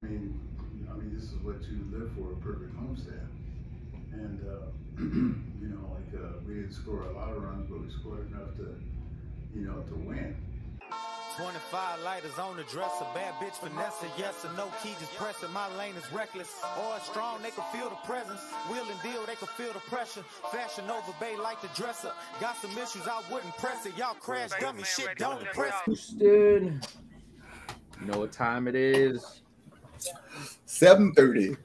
I mean, this is what you live for, a perfect homestand. And, we didn't score a lot of runs, but we scored enough to win. 25 lighters on the dresser, bad bitch Vanessa, yes or no key, just pressing. My lane is reckless, or strong, they can feel the presence. Wheel and deal, they can feel the pressure. Fashion over bay like the dresser. Got some issues, I wouldn't press it. Y'all crash dummy shit, don't impress me. Houston, you know what time it is? 7:30.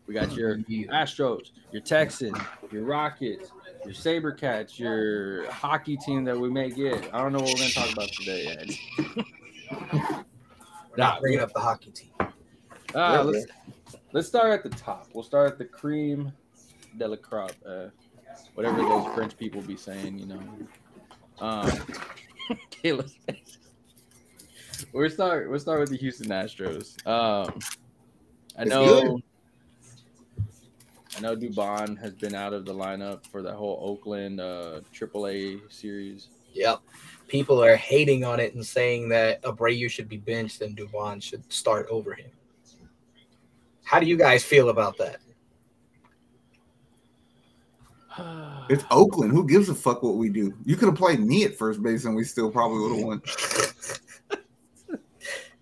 We got your Astros, your Texans, your Rockets, your Sabercats, your hockey team that we may get. I don't know what we're going to talk about today, Ed. Not bringing up the hockey team. Let's start at the top. We'll start at the cream de la crop, whatever those French people be saying, you know. Caleb, we'll start with the Houston Astros. I know Dubon has been out of the lineup for the whole Oakland AAA series. Yep. People are hating on it and saying that Abreu should be benched and Dubon should start over him. How do you guys feel about that? It's Oakland. Who gives a fuck what we do? You could have played me at first base and we still probably would have won.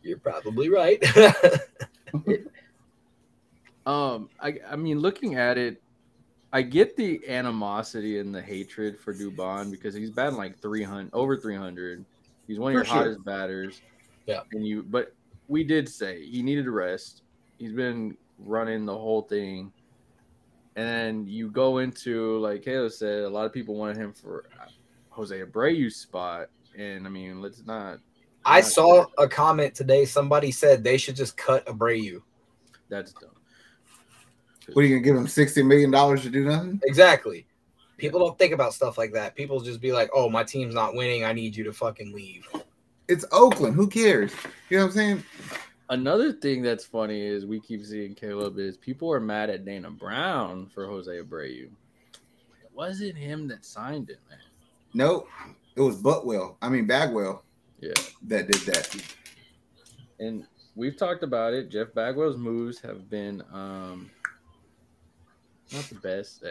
You're probably right. I mean, looking at it, I get the animosity and the hatred for Dubon because he's batting like 300, over 300. He's one of your hottest batters. Yeah. But we did say he needed a rest. He's been running the whole thing. And then you go into, like Caleb said, a lot of people wanted him for Jose Abreu's spot. And I mean, let's not. I saw a comment today. Somebody said they should just cut Abreu. That's dumb. What are you gonna give him $60 million to do nothing? Exactly. People don't think about stuff like that. People just be like, "Oh, my team's not winning. I need you to fucking leave." It's Oakland. Who cares? You know what I'm saying? Another thing that's funny is we keep seeing Caleb is people are mad at Dana Brown for Jose Abreu. It wasn't him that signed it, man. Nope. It was Bagwell. Yeah, that did that. And we've talked about it. Jeff Bagwell's moves have been not the best.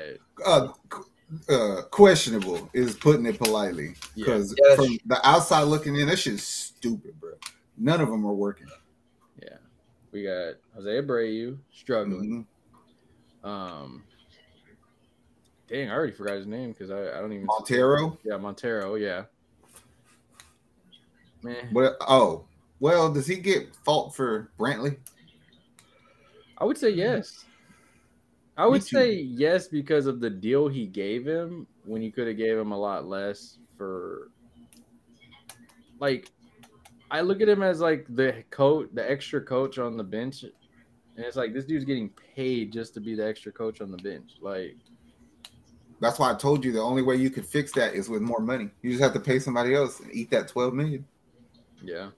Questionable is putting it politely. Because from the outside looking in, that shit's stupid, bro. None of them are working. Yeah. We got Jose Abreu struggling. Mm-hmm. Dang, I already forgot his name because I don't even. Montero? Yeah, Montero, yeah. Man. Well, does he get fault for Brantley? I would say yes. I would say yes because of the deal he gave him when you could have gave him a lot less for like I look at him as like the extra coach on the bench, and it's like this dude's getting paid just to be the extra coach on the bench. Like that's why I told you the only way you could fix that is with more money. You just have to pay somebody else and eat that $12 million. Yeah.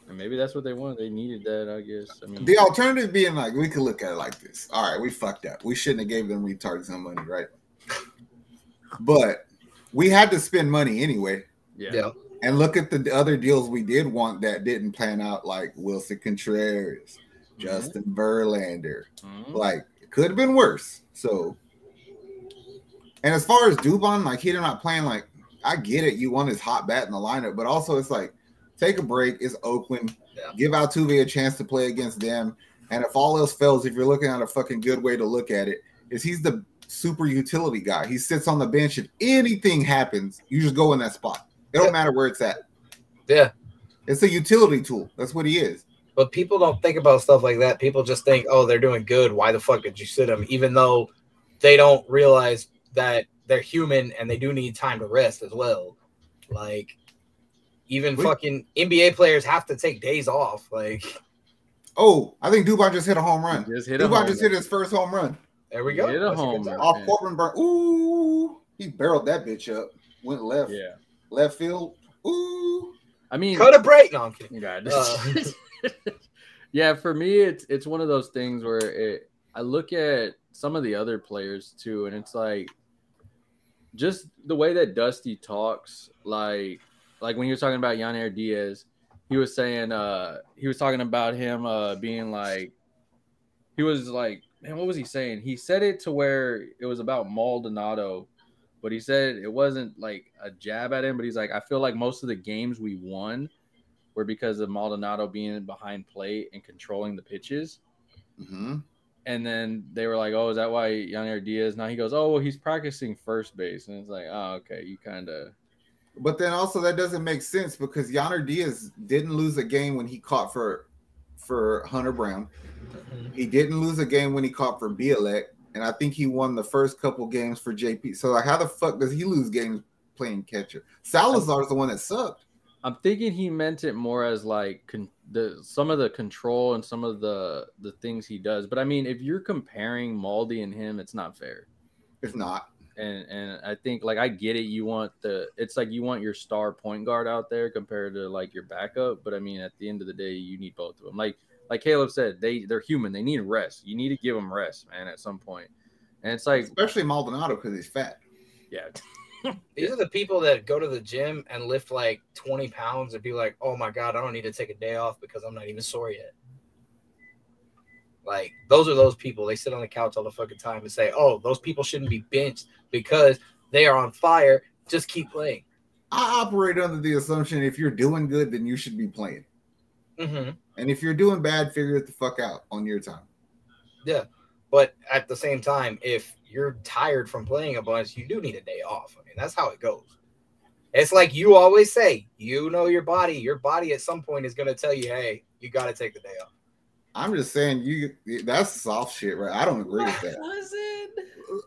And maybe that's what they wanted. They needed that, I guess. I mean, the alternative being like, we could look at it like this. All right, we fucked up. We shouldn't have gave them retards some money, right? But we had to spend money anyway. Yeah. And look at the other deals we did want that didn't plan out, like Wilson Contreras, Justin Verlander. Like, it could have been worse. So, and as far as Dubon, like, he's not playing, like, I get it. You want his hot bat in the lineup, but also it's like, take a break. It's Oakland. Yeah. Give Altuve a chance to play against them. And if all else fails, if you're looking at a fucking good way to look at it, is he's the super utility guy. He sits on the bench. If anything happens, you just go in that spot. It don't matter where it's at. Yeah. It's a utility tool. That's what he is. But people don't think about stuff like that. People just think, oh, they're doing good. Why the fuck did you sit them? Even though they don't realize that they're human and they do need time to rest as well. Like, even fucking NBA players have to take days off. Like, I think Dubon just hit a home run. Dubon just hit his first home run. There we go. Hit a home run. Off Corbin Burn. Ooh, he barreled that bitch up. Went left. Yeah. Left field. Ooh. I mean, cut a break. No, I'm kidding. Yeah, for me, it's one of those things where I look at some of the other players too, and it's like just the way that Dusty talks, like when you're talking about Yannier Diaz, he was saying he was talking about him being like, he was like, man, what was he saying? He said it to where it was about Maldonado, but he said it wasn't like a jab at him, but he's like, I feel like most of the games we won were because of Maldonado being behind plate and controlling the pitches. Mm-hmm. And then they were like, oh, is that why Yainer Diaz? Now he goes, oh, well, he's practicing first base. And it's like, oh, okay, you kind of. But then also that doesn't make sense because Yainer Diaz didn't lose a game when he caught for Hunter Brown. He didn't lose a game when he caught for Bielek. And I think he won the first couple games for JP. So like, how the fuck does he lose games playing catcher? Salazar's the one that sucked. I'm thinking he meant it more as like some of the control and some of the things he does. But I mean, if you're comparing Maldi and him, it's not fair. It's not. And I think like I get it. It's like you want your star point guard out there compared to like your backup. But I mean, at the end of the day, you need both of them. Like Caleb said, they're human. They need rest. You need to give them rest, man, at some point. And it's like, especially Maldonado because he's fat. Yeah. These are the people that go to the gym and lift like 20 pounds and be like, oh my God, I don't need to take a day off because I'm not even sore yet. Like, those are those people. They sit on the couch all the fucking time and say, oh, those people shouldn't be benched because they are on fire. Just keep playing. I operate under the assumption if you're doing good, then you should be playing. Mm-hmm. And if you're doing bad, figure it the fuck out on your time. Yeah. But at the same time, if you're tired from playing a bunch, you do need a day off. I mean, that's how it goes. It's like you always say, you know your body. Your body at some point is going to tell you, hey, you got to take the day off. I'm just saying, that's soft shit, right? I don't agree with that. Was it?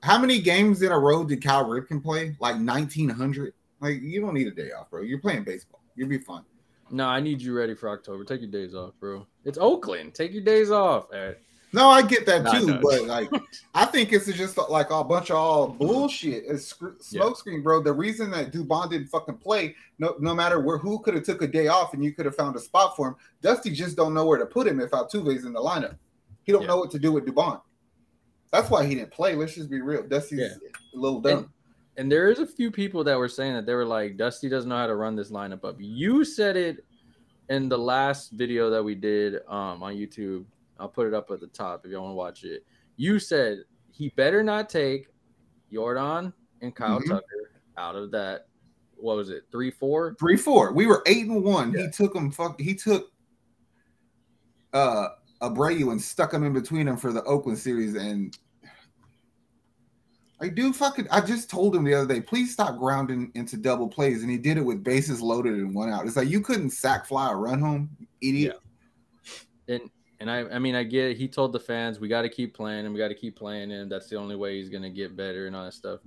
How many games in a row did Cal Ripken play? Like 1,900? Like, you don't need a day off, bro. You're playing baseball. You'll be fine. No, I need you ready for October. Take your days off, bro. It's Oakland. Take your days off. No, I get that too, but like, I think it's just like a bunch of all bullshit. It's smokescreen, bro. The reason that Dubon didn't fucking play, no matter who could have took a day off and you could have found a spot for him. Dusty just don't know where to put him if Altuve's in the lineup. He don't know what to do with Dubon. That's why he didn't play. Let's just be real. Dusty's a little dumb. And there is a few people that were saying that they were like, Dusty doesn't know how to run this lineup up. You said it in the last video that we did on YouTube. I'll put it up at the top if you want to watch it. You said he better not take Yordan and Kyle Tucker out of that. What was it? 3-4? 3-4. We were 8-1. Yeah. He took him. He took Abreu and stuck him in between them for the Oakland series. And I just told him the other day, please stop grounding into double plays. And he did it with bases loaded and 1 out. It's like you couldn't sack fly or run home, idiot. Yeah. And I mean, I get it. He told the fans, we got to keep playing and we got to keep playing. And that's the only way he's going to get better and all that stuff.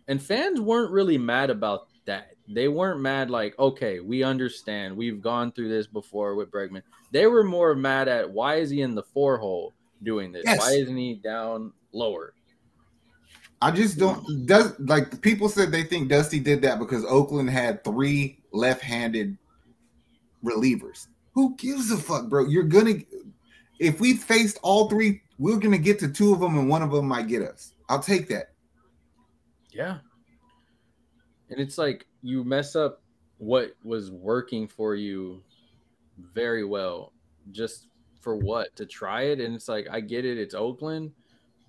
And fans weren't really mad about that. They weren't mad like, okay, we understand. We've gone through this before with Bregman. They were more mad at why is he in the 4 hole doing this? Yes. Why isn't he down lower? I just don't like people said they think Dusty did that because Oakland had 3 left-handed relievers. Who gives a fuck, bro? If we faced all 3, we're gonna get to 2 of them and 1 of them might get us. I'll take that. Yeah. And it's like you mess up what was working for you very well just for what? To try it? And it's like, I get it, it's Oakland,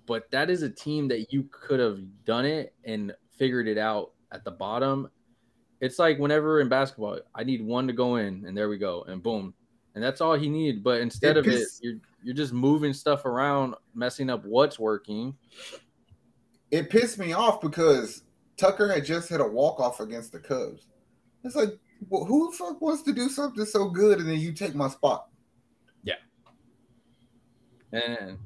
but that is a team that you could have done it and figured it out at the bottom. It's like whenever in basketball, I need 1 to go in, and there we go, and boom. And that's all he needed. But instead of it, you're just moving stuff around, messing up what's working. It pissed me off because Tucker had just hit a walk-off against the Cubs. It's like, well, who the fuck wants to do something so good and then you take my spot? Yeah. And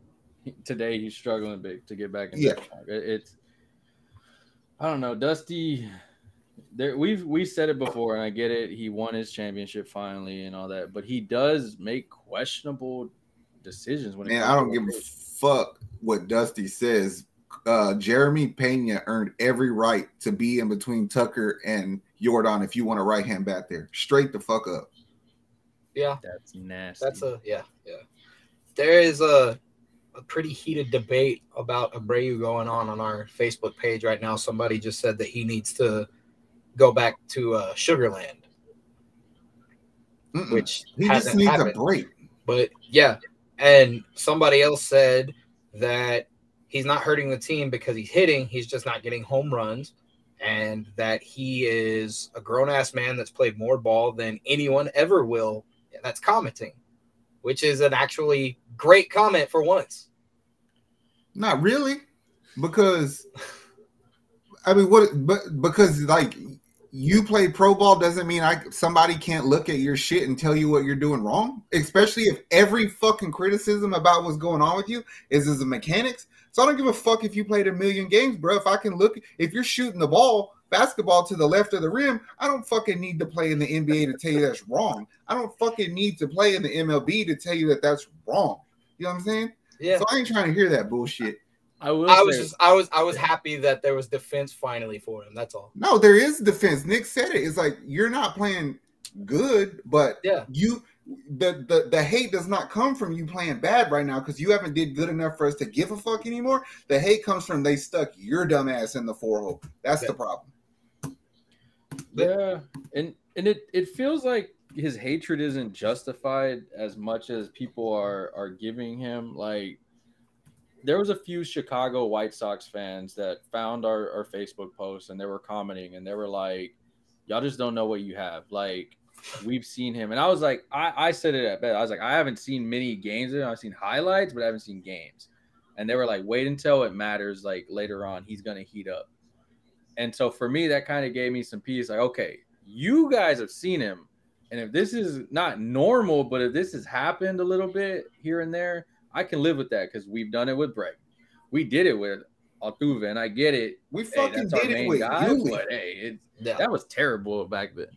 today he's struggling big to get back in. Yeah. It's I don't know, Dusty. We said it before, and I get it. He won his championship finally and all that, but he does make questionable decisions when. Man, I don't give a fuck what Dusty says. Jeremy Pena earned every right to be in between Tucker and Yordan if you want a right hand back there. Straight the fuck up. Yeah, that's nasty. That's yeah. There is a pretty heated debate about Abreu going on our Facebook page right now. Somebody just said that he needs to go back to Sugarland. which he just hasn't needs happened. a break. But yeah, and somebody else said that he's not hurting the team because he's hitting, he's just not getting home runs, and that he is a grown-ass man that's played more ball than anyone ever will, that's commenting, which is an actually great comment for once. Not really, because I mean, because like you play pro ball doesn't mean somebody can't look at your shit and tell you what you're doing wrong, especially if every fucking criticism about what's going on with you is the mechanics. So I don't give a fuck if you played a million games, bro. If you're shooting the ball, basketball to the left of the rim, I don't fucking need to play in the NBA to tell you that's wrong. I don't fucking need to play in the MLB to tell you that that's wrong. You know what I'm saying? Yeah. So I ain't trying to hear that bullshit. I was happy that there was defense finally for him. That's all. No, there is defense. Nick said it. It's like you're not playing good, but yeah, the hate does not come from you playing bad right now because you haven't did good enough for us to give a fuck anymore. The hate comes from they stuck your dumb ass in the 4-hole. That's the problem. Yeah, and it feels like his hatred isn't justified as much as people are giving him. Like, there was a few Chicago White Sox fans that found our Facebook post and they were commenting and they were like, y'all just don't know what you have. Like, we've seen him. And I was like, I said it at bed. I was like, I haven't seen many games. I've seen highlights, but I haven't seen games. And they were like, wait until it matters. Like, later on, he's going to heat up. And so for me, that kind of gave me some peace. Like, okay, you guys have seen him. And if this is not normal, but if this has happened a little bit here and there, I can live with that because we've done it with Bregman. We did it with Altuve, and I get it. We fucking did it with you. But hey, that was terrible back then.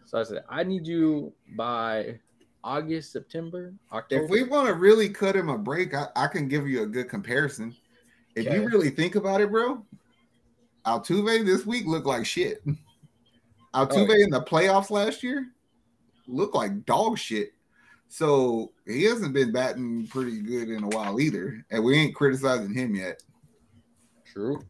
So I said, I need you by August, September, October. If we want to really cut him a break, I can give you a good comparison. If you really think about it, bro, Altuve this week looked like shit. Altuve in the playoffs last year looked like dog shit. So he hasn't been batting pretty good in a while either. And we ain't criticizing him yet. True.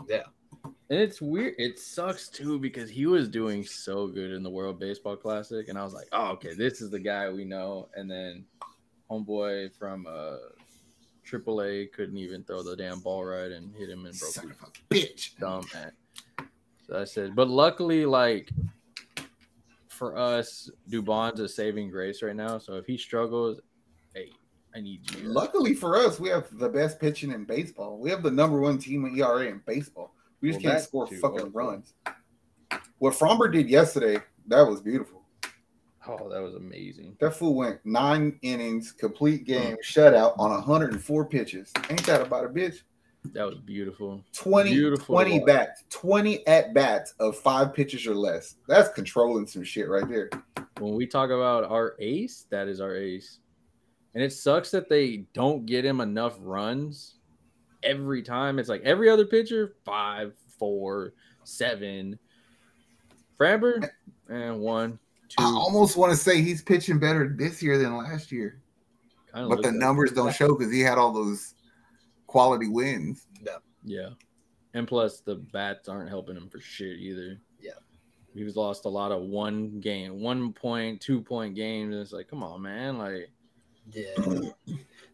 Yeah. And it's weird. It sucks too because he was doing so good in the World Baseball Classic. And I was like, oh, okay, this is the guy we know. And then homeboy from AAA couldn't even throw the damn ball right and hit him and broke Son of a bitch. Dumb man. So I said, but luckily, like, for us, Dubon's a saving grace right now. So if he struggles, hey, I need you. Luckily for us, we have the best pitching in baseball. We have the #1 team in ERA in baseball. We just can't score fucking runs. What Fromber did yesterday, that was beautiful. Oh, that was amazing. That fool went 9 innings, complete game, shutout on 104 pitches. Ain't that about a bitch? That was beautiful. 20 at-bats of 5 pitches or less. That's controlling some shit right there. When we talk about our ace, that is our ace. And it sucks that they don't get him enough runs every time. It's like every other pitcher, 5, 4, 7. Framber, and 1, 2. I almost want to say he's pitching better this year than last year. But the numbers don't show because he had all those quality wins. Yeah. And plus the bats aren't helping him for shit either. Yeah. He's lost a lot of 1 point, 2 point games. And it's like, come on, man. Like, yeah.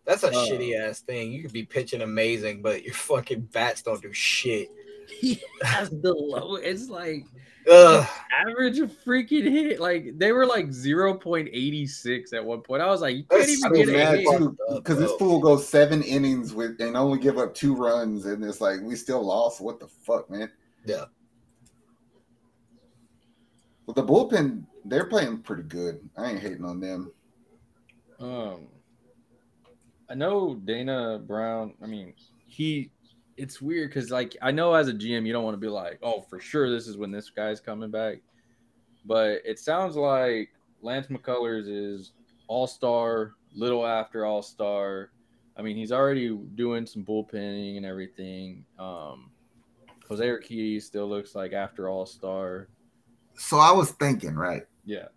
That's a shitty ass thing. You could be pitching amazing, but your fucking bats don't do shit. He has the low. It's like average of freaking hit. Like they were like 0.86 at one point. I was like, you can't even get a hit. Because this fool goes 7 innings and only give up 2 runs, and it's like we still lost. What the fuck, man? Yeah. Well, the bullpen, they're playing pretty good. I ain't hating on them. I know Dana Brown. I mean, it's weird because, like, I know as a GM, you don't want to be like, oh, for sure this is when this guy's coming back. But it sounds like Lance McCullers is all-star, little after all-star. I mean, he's already doing some bullpenning and everything. Jose Abreu still looks like after all-star. So I was thinking, right? Yeah.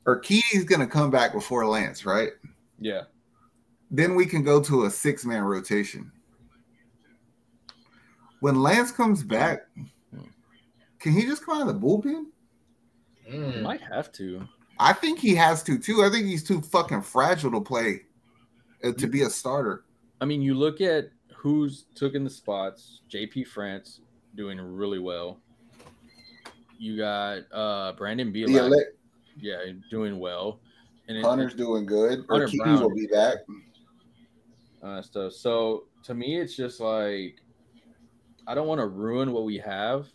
Urquidy's going to come back before Lance, right? Yeah. Then we can go to a 6-man rotation. When Lance comes back, can he just come out of the bullpen? He might have to. I think he has to too. I think he's too fucking fragile to play to be a starter. I mean, you look at who's taking the spots. JP France doing really well. You got Brandon Bielak. Yeah, doing well. And Hunter's doing good. Hunter Brown will be back. Stuff. So to me, it's just like I don't want to ruin what we have,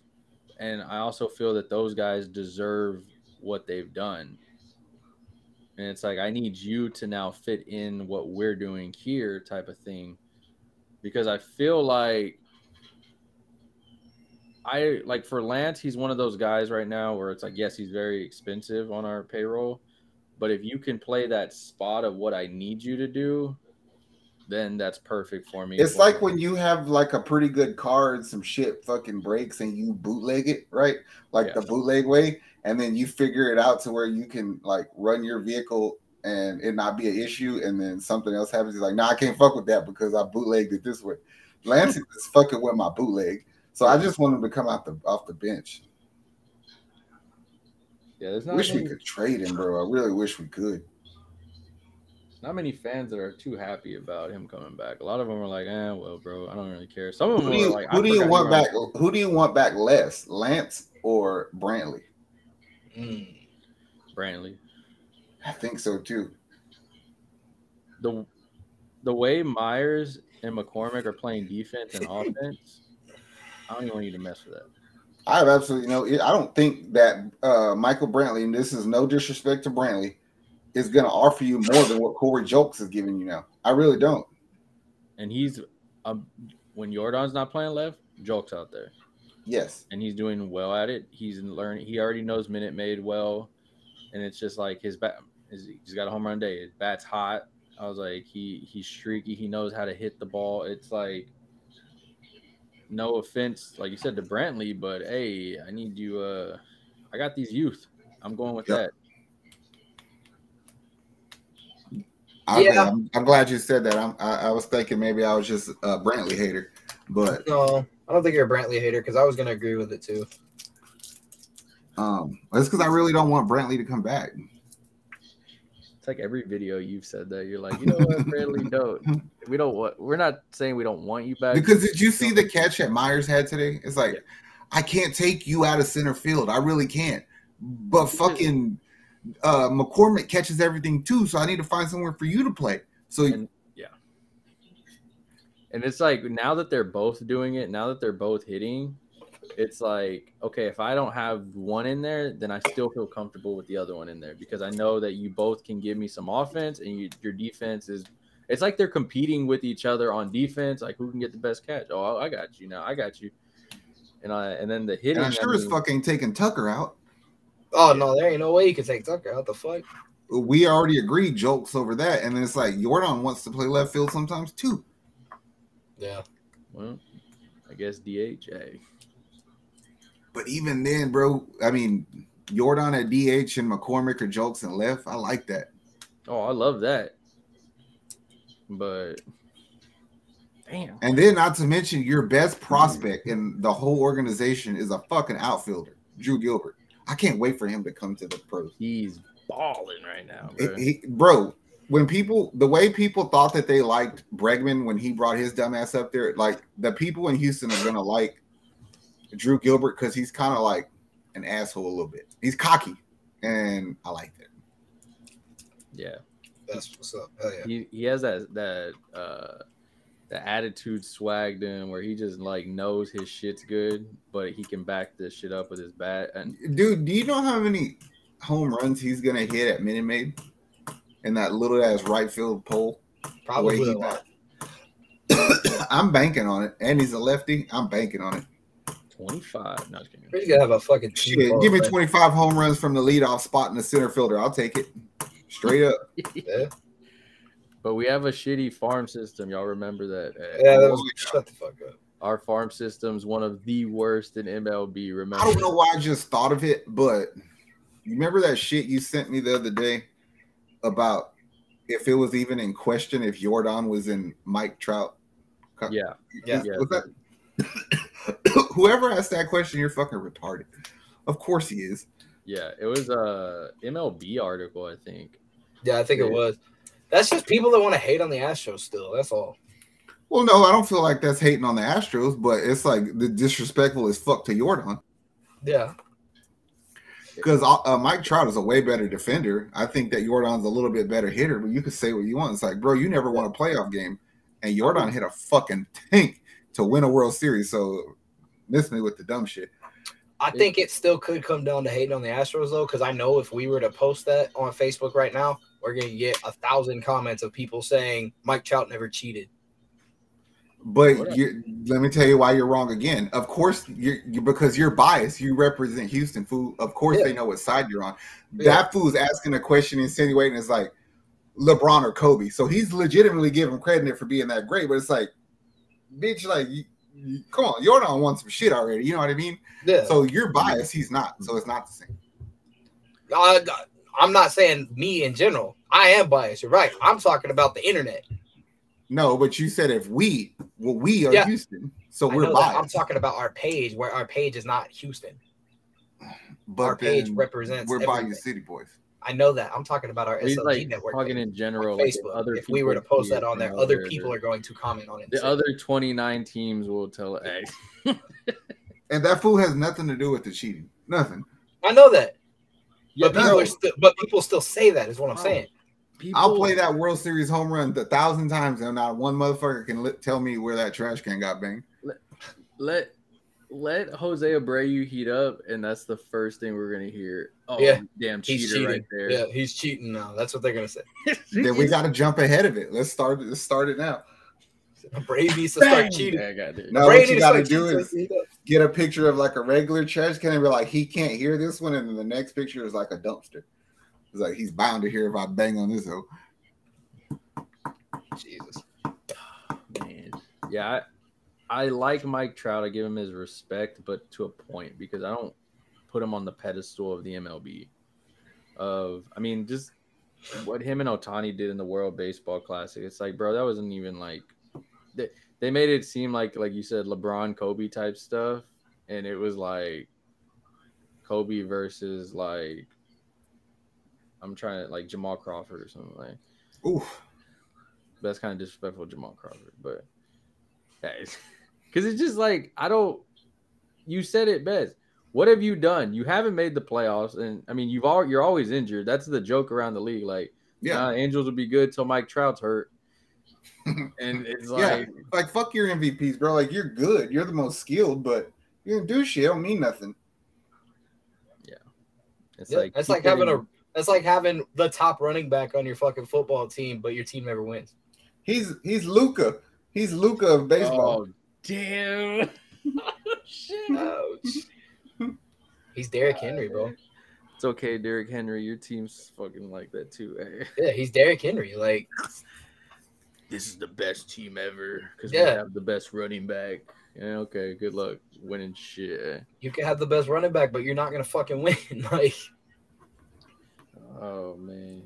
and I also feel that those guys deserve what they've done. And it's like I need you to now fit in what we're doing here, type of thing, because I feel like for Lance, he's one of those guys right now where it's like, yes, he's very expensive on our payroll, but if you can play that spot of what I need you to do, then that's perfect for me. It's like when you have like a pretty good car and some shit fucking breaks and you bootleg it, right? Like the bootleg way, and then you figure it out to where you can like run your vehicle and it not be an issue, and then something else happens. He's like, nah, I can't fuck with that because I bootlegged it this way. Lance is fucking with my bootleg. So I just want him to come off the bench. Yeah, there's not. We could trade him, bro. I really wish we could. Not many fans that are too happy about him coming back. A lot of them are like, well, bro, I don't really care. Some of them are like, who do you want back? Who do you want back less, Lance or Brantley? Brantley. I think so too. The way Myers and McCormick are playing defense and offense, I don't even want you to mess with that. I have absolutely I don't think that Michael Brantley, and this is no disrespect to Brantley, is going to offer you more than what Corey Julks is giving you now. I really don't. And he's when Yordan's not playing left, Julks out there. Yes. And he's doing well at it. He's learning. He already knows Minute Maid well. And it's just like his bat. He's got a home run day. His bat's hot. I was like, he's streaky. He knows how to hit the ball. It's like, no offense, like you said, to Brantley, but hey, I need you. I got these youth. I'm going with that. I'm glad you said that. I was thinking maybe I was just a Brantley hater, but no, I don't think you're a Brantley hater because I was going to agree with it too. That's because I really don't want Brantley to come back. It's like every video you've said that you're like, you know what, Brantley, don't. We don't want. We're not saying we don't want you back. Because did you see the catch that Myers had today? It's like, I can't take you out of center field. I really can't. But fucking McCormick catches everything too, so I need to find somewhere for you to play. So and it's like now that they're both doing it, now that they're both hitting, it's like, okay, if I don't have one in there, then I still feel comfortable with the other one in there because I know that you both can give me some offense and your defense is. It's like they're competing with each other on defense, like who can get the best catch. Oh, I got you now. I got you. And then the hitting. And I'm sure it's fucking taking Tucker out. Oh no, there ain't no way you can take Tucker out. The fuck. We already agreed jokes over that, and then it's like Yordan wants to play left field sometimes too. Yeah. Well, I guess DH. But even then, bro, I mean, Yordan at DH and McCormick or Jokes and left. I like that. Oh, I love that. But damn. And then not to mention your best prospect in the whole organization is a fucking outfielder, Drew Gilbert. I can't wait for him to come to the pros. He's balling right now, bro. When the way people thought that they liked Bregman when he brought his dumb ass up there, like the people in Houston are gonna like Drew Gilbert because he's kind of like an asshole a little bit. He's cocky, and I like that. Yeah. That's what's up. Hell yeah. He has that attitude swag to him where he just like knows his shit's good, but he can back this shit up with his bat. And dude, do you know how many home runs he's gonna hit at Minute Maid in that little ass right field pole? Probably a lot. I'm banking on it, and he's a lefty. I'm banking on it. 25. No, just kidding. He's gonna have a fucking shit. Give me 25 home runs from the leadoff spot in the center fielder. I'll take it. Straight up. Yeah. But we have a shitty farm system. Y'all remember that? Yeah, that was shut the fuck up. Our farm system's one of the worst in MLB. Remember? I don't know why I just thought of it, but you remember that shit you sent me the other day about if it was even in question if Yordan was in Mike Trout? Yeah. Was that? Whoever asked that question, you're fucking retarded. Of course he is. Yeah, it was a MLB article, I think. Yeah, I think it was. That's just people that want to hate on the Astros still. That's all. Well, no, I don't feel like that's hating on the Astros, but it's like the disrespectful as fuck to Yordan. Yeah. Because Mike Trout is a way better defender. I think that Yordan's a little bit better hitter, but you can say what you want. It's like, bro, you never won a playoff game, and Yordan hit a fucking tank to win a World Series. So miss me with the dumb shit. I think it still could come down to hating on the Astros, though, because I know if we were to post that on Facebook right now, we're going to get 1,000 comments of people saying Mike Trout never cheated. But let me tell you why you're wrong again. Of course, because you're biased. You represent Houston, fool. Of course, they know what side you're on. That fool's asking a question, insinuating it's like LeBron or Kobe. So he's legitimately giving credit for being that great. But it's like, bitch, like, come on, Yordan won some shit already. You know what I mean? Yeah. So you're biased. He's not. So it's not the same. I'm not saying me in general. I am biased. You're right. I'm talking about the internet. No, but you said if we are Houston, so we're biased. I'm talking about our page, where our page is not Houston. But our page represents. We're Bayou City boys. I know that. I'm talking about our SLG network. Talking in general, like Facebook. If we were to post that on there, other people are going to comment on it. The other 29 teams will tell it. And that fool has nothing to do with the cheating. Nothing. I know that. Yeah, but people still say that is what I'm saying. I'll play that World Series home run 1,000 times, and not one motherfucker can tell me where that trash can got banged. Let Jose Abreu heat up, and that's the first thing we're gonna hear. Oh, damn cheater right there! Yeah, he's cheating now. That's what they're gonna say. Then we got to jump ahead of it. Let's start it now. Abreu needs to start cheating. No, what you got to do is get a picture of like a regular trash can and be like, he can't hear this one, and then the next picture is like a dumpster. It's like he's bound to hear if I bang on this hoe. Jesus. Man. Yeah, I like Mike Trout. I give him his respect, but to a point, because I don't put him on the pedestal of the MLB. Just what him and Ohtani did in the World Baseball Classic. It's like, bro, that wasn't even like they made it seem like you said, LeBron, Kobe type stuff, and it was like Kobe versus like I'm trying to like Jamal Crawford or something like. Oof. That's kind of disrespectful, Jamal Crawford, but because it's just like you said it best. What have you done? You haven't made the playoffs, and I mean you're always injured. That's the joke around the league. Like, Angels will be good till Mike Trout's hurt, and it's like like fuck your MVPs, bro. Like you're good, you're the most skilled, but you don't do shit. It don't mean nothing. Yeah, it's like having the top running back on your fucking football team, but your team never wins. He's Luka. He's Luka of baseball. Oh, damn. Shit. Ouch. He's Derrick Henry, bro. It's okay, Derrick Henry. Your team's fucking like that too. Eh? Yeah, he's Derrick Henry. Like, this is the best team ever because we have the best running back. Yeah, okay, good luck winning shit. You can have the best running back, but you're not gonna fucking win. Like, oh man,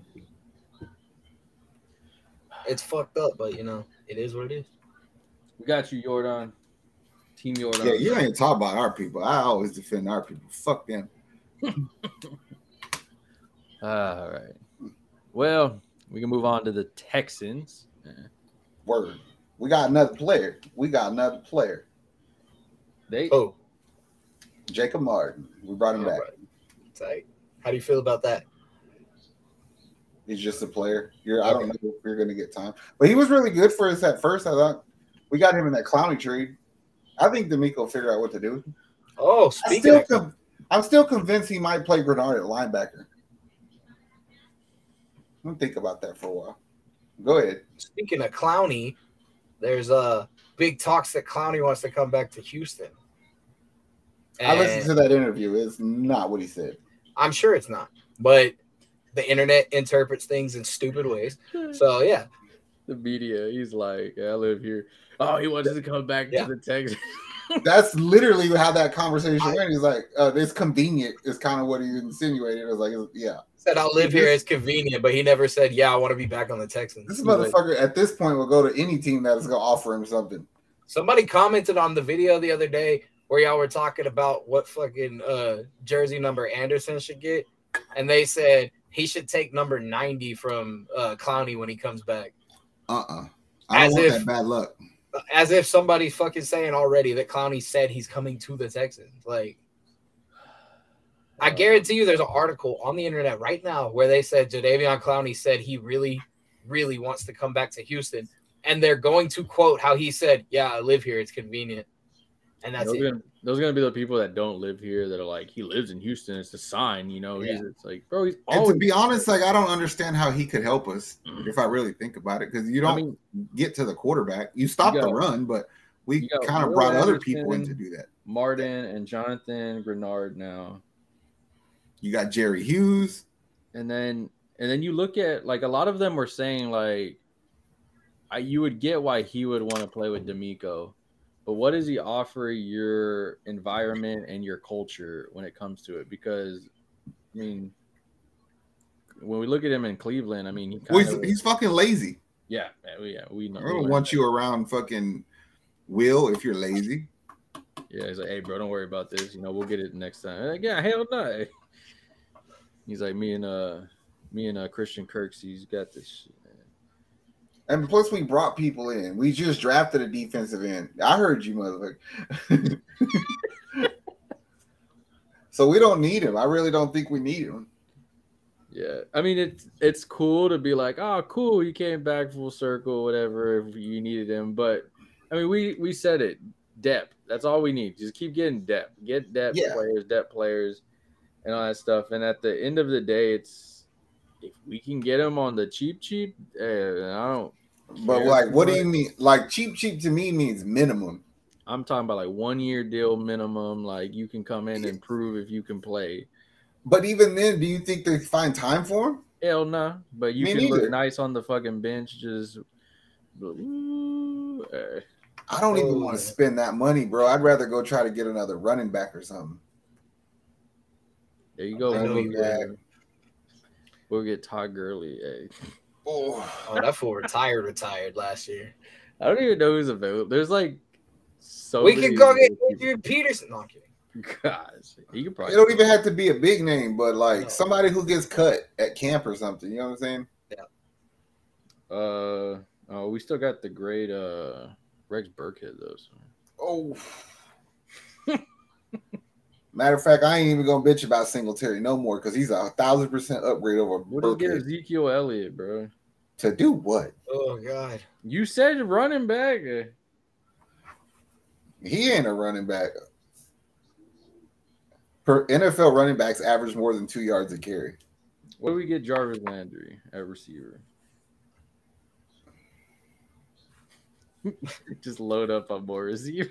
it's fucked up, but it is what it is. We got you, Yordan. Team Yordan. Yeah, you ain't talk about our people. I always defend our people. Fuck them. All right. Well, we can move on to the Texans. Word. We got another player. Jacob Martin. We brought him back. Tight. How do you feel about that? He's just a player. I don't know if you're going to get time. But he was really good for us at first. I thought we got him in that Clowney trade. I think D'Amico will figure out what to do. Oh, I'm still convinced he might play Grenard at linebacker. I'm going to think about that for a while. Go ahead. Speaking of Clowney, there's big talks that Clowney wants to come back to Houston. And I listened to that interview. It's not what he said. I'm sure it's not. But the internet interprets things in stupid ways. So, yeah. The media, he's like, I live here. Oh, he wants to come back to the Texans. That's literally how that conversation went. He's like, it's convenient is kind of what he insinuated. I was like, yeah. Said I'll live here. It's convenient, but he never said, yeah, I want to be back on the Texans. This motherfucker at this point will go to any team that is going to offer him something. Somebody commented on the video the other day where y'all were talking about what fucking jersey number Anderson should get, and they said he should take number 90 from Clowney when he comes back. I don't want that bad luck. As if somebody's fucking saying already that Clowney said he's coming to the Texans. Like, I guarantee you there's an article on the internet right now where they said Jadeveon Clowney said he really, really wants to come back to Houston. And they're going to quote how he said, yeah, I live here. It's convenient. And that's it. Those are going to be the people that don't live here that are like, he lives in Houston. It's a sign, you know. Yeah. It's like, bro, he's always. And to be honest, like, I don't understand how he could help us if I really think about it, because you don't get to the quarterback. You stop the run, but we kind of brought other people in to do that. Martin and Jonathan Grenard now. You got Jerry Hughes. And then you look at, like, a lot of them were saying, like, you would get why he would want to play with D'Amico. But what does he offer your environment and your culture when it comes to it? Because, I mean, when we look at him in Cleveland, I mean, he's fucking lazy. Yeah, we know. I don't want you around fucking Will if you're lazy. Yeah, he's like, hey, bro, don't worry about this. You know, we'll get it next time. Like, yeah, hell no. He's like, me and Christian Kirksey's got this shit. And plus, we brought people in. We just drafted a defensive end. I heard you, motherfucker. So we don't need him. I really don't think we need him. Yeah, I mean, it's cool to be like, oh, cool, he came back full circle, whatever, if you needed him. But, I mean, we said it. Depth. That's all we need. Just keep getting depth. Get depth players, and all that stuff. And at the end of the day, it's, if we can get him on the cheap, I don't. But like, what do you mean? Like, cheap to me means minimum. I'm talking about like 1 year deal minimum. Like, you can come in and prove if you can play. But even then, do you think they find time for him? Hell no. But you can look nice on the fucking bench. Just. I don't even want to spend that money, bro. I'd rather go try to get another running back or something. There you go. We'll get Todd Gurley. Hey. Oh, that fool retired last year. I don't even know who's available. There's like so we could go get Adrian Peterson. No, I'm kidding. Gosh, he could probably. It don't even have to be a big name, but like somebody who gets cut at camp or something. You know what I'm saying? Yeah. We still got the great Rex Burkhead though. So. Oh. Matter of fact, I ain't even gonna bitch about Singletary no more because he's 1,000% upgrade over. What do you get Ezekiel Elliott, bro? To do what? Oh God! You said running back. He ain't a running back. Per NFL running backs average more than 2 yards a carry. What do we get Jarvis Landry at receiver? Just load up on more receiver.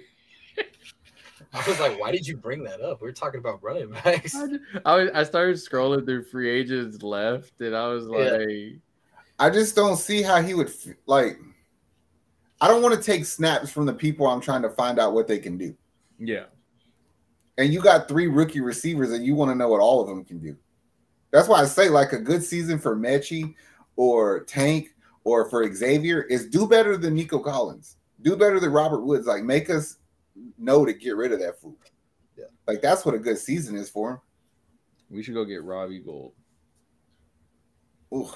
I was like, why did you bring that up? We were talking about running backs. I started scrolling through free agents left, and I was like, I just don't see how he would like. I don't want to take snaps from the people I'm trying to find out what they can do. Yeah. And you got 3 rookie receivers, and you want to know what all of them can do. That's why I say like a good season for Mechie or Tank or for Xavier is do better than Nico Collins, do better than Robert Woods. Like make us know to get rid of that fool. Yeah, like that's what a good season is for him. We should go get Robbie Gould. Ooh.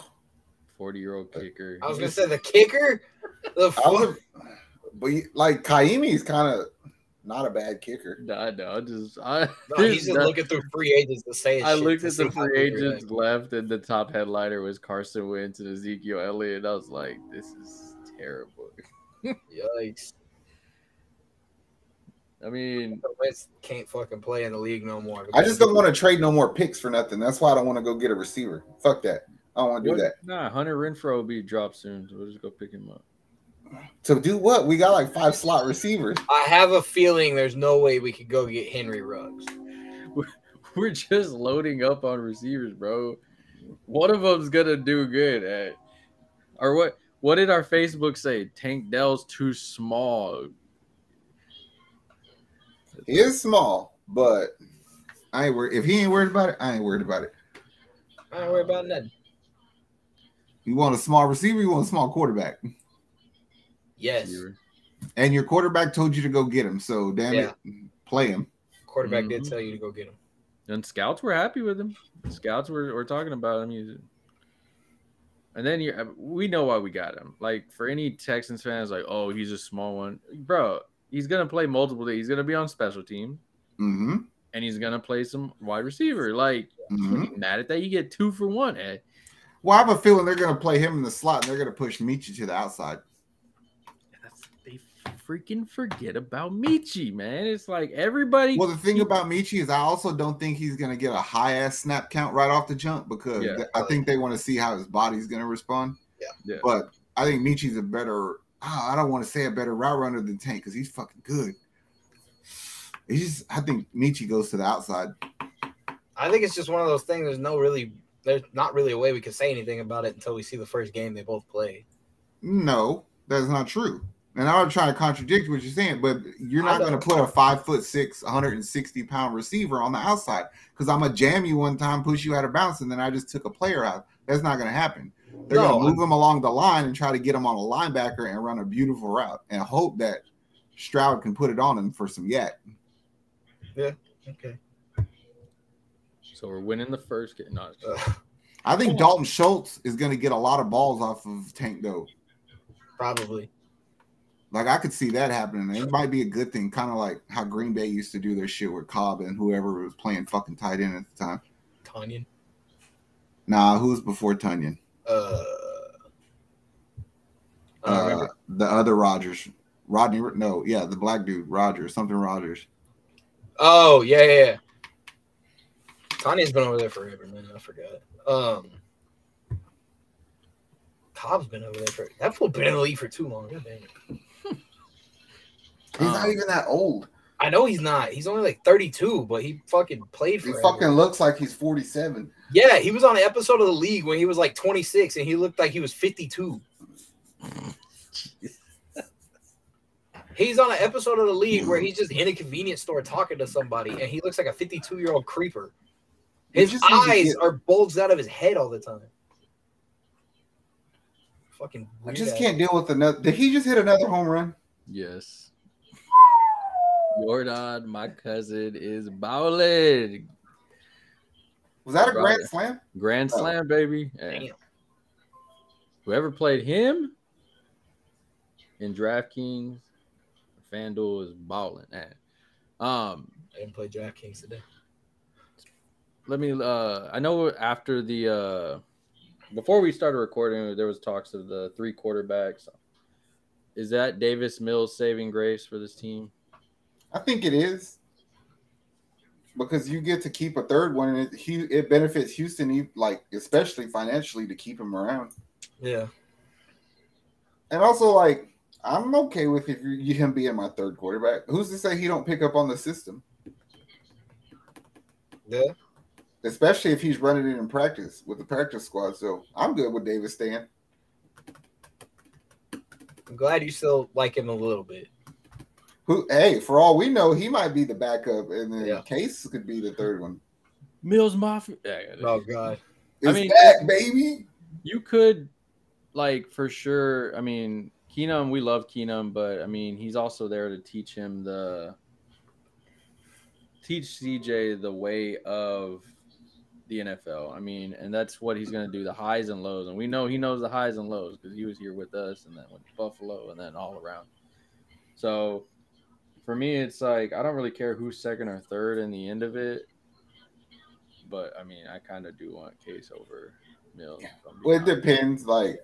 40-year-old kicker. I was gonna say the kicker. But like Kaimi is kind of not a bad kicker. No, he's just looking through free agents to say. I looked at the free agents left, and the top headliner was Carson Wentz and Ezekiel Elliott. And I was like, this is terrible. Yikes. I mean, Wentz can't fucking play in the league no more. I just don't want to trade no more picks for nothing. That's why I don't want to go get a receiver. Fuck that. I don't want to do that. Nah, Hunter Renfrow will be dropped soon, so we'll just go pick him up. To do what? We got like 5 slot receivers. I have a feeling there's no way we could go get Henry Ruggs. We're just loading up on receivers, bro. One of them's gonna do good. Or what did our Facebook say? Tank Dell's too small. He is small, but I ain't worried. If he ain't worried about it, I ain't worried about it. I ain't worried about nothing. You want a small receiver? You want a small quarterback? Yes. And your quarterback told you to go get him. So damn it, play him. Quarterback did tell you to go get him. And scouts were happy with him. Scouts were talking about him. And then we know why we got him. Like, for any Texans fans, like, oh, he's a small one. Bro, he's going to play multiple days. He's going to be on special team. Mm-hmm. And he's going to play some wide receiver. Like, mad at that? You get 2 for 1, Ed. Well, I have a feeling they're going to play him in the slot, and they're going to push Michi to the outside. They freaking forget about Michi, man. It's like everybody. Well, the thing about Michi is I also don't think he's going to get a high-ass snap count right off the jump because I think they want to see how his body's going to respond. Yeah. But I think Michi's a better I don't want to say a better route runner than Tank because he's fucking good. I think Michi goes to the outside. I think it's just one of those things. There's not really a way we can say anything about it until we see the first game they both play. No, that's not true. And I'm not trying to contradict what you're saying, but you're not going to put a 5'6", 160-pound receiver on the outside because I'm going to jam you one time, push you out of bounds, and then I just took a player out. That's not going to happen. They're going to move him along the line and try to get him on a linebacker and run a beautiful route and hope that Stroud can put it on him for some yak. Yeah, okay. So we're winning the first game. No, I think Dalton Schultz is going to get a lot of balls off of Tank, though. Probably. Like, I could see that happening. It might be a good thing, kind of like how Green Bay used to do their shit with Cobb and whoever was playing fucking tight end at the time. Tunyon? Nah, who was before Tunyon? The other Rogers. Rodney, no, yeah, the black dude, Rogers, something Rogers. Oh, yeah. Tanyon's been over there forever, man. I forgot. Cobb's been over there that fool been in the league for too long. God damn it. He's not even that old. I know he's not. He's only like 32, but he fucking played forever. He fucking looks like he's 47. Yeah, he was on an episode of The League when he was like 26, and he looked like he was 52. He's on an episode of The League where he's just in a convenience store talking to somebody, and he looks like a 52-year-old creeper. His eyes are bulged out of his head all the time. Fucking weird. I just can't deal with another. Did he just hit another home run? Yes. Yordan, my cousin, is bowling. Was that a grand slam? Grand slam, baby. Damn. Whoever played him in DraftKings, FanDuel is balling. I didn't play DraftKings today. Let me. I know after the before we started recording, there was talks of the 3 quarterbacks. Is that Davis Mills' saving grace for this team? I think it is because you get to keep a third one, and it benefits Houston, like especially financially, to keep him around. Yeah, and also like I'm okay with him being my third quarterback. Who's to say he don't pick up on the system? Yeah. Especially if he's running it in practice with the practice squad. So I'm good with Davis staying. I'm glad you still like him a little bit. Hey, for all we know, he might be the backup, and then Case could be the third one. Mills Mafia. Oh, God. It's back, baby. You could, like, for sure. I mean, Keenum, we love Keenum, but, I mean, he's also there to teach CJ the way of the NFL. I mean, and that's what he's going to do, the highs and lows. And we know he knows the highs and lows because he was here with us and then with Buffalo and then all around. So for me, it's like I don't really care who's second or third in the end of it. But, I mean, I kind of do want Case over Mills. Well, it depends. Like,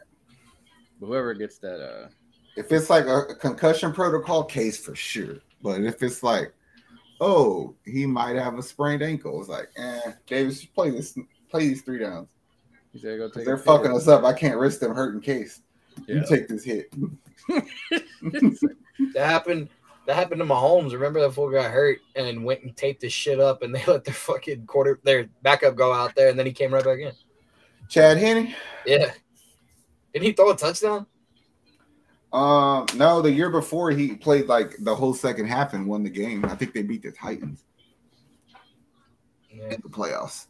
whoever gets that. If it's like a concussion protocol, Case for sure. But if it's like, oh, he might have a sprained ankle. It's like, Davis, play these 3 downs. He said, "Go take." They're fucking us up. I can't risk them hurting Case. Yeah. You take this hit. That happened to Mahomes. Remember that fool got hurt and went and taped his shit up, and they let their backup go out there, and then he came right back in. Chad Henne? Yeah. Didn't he throw a touchdown? No, the year before he played like the whole second half and won the game. I think they beat the Titans in the playoffs.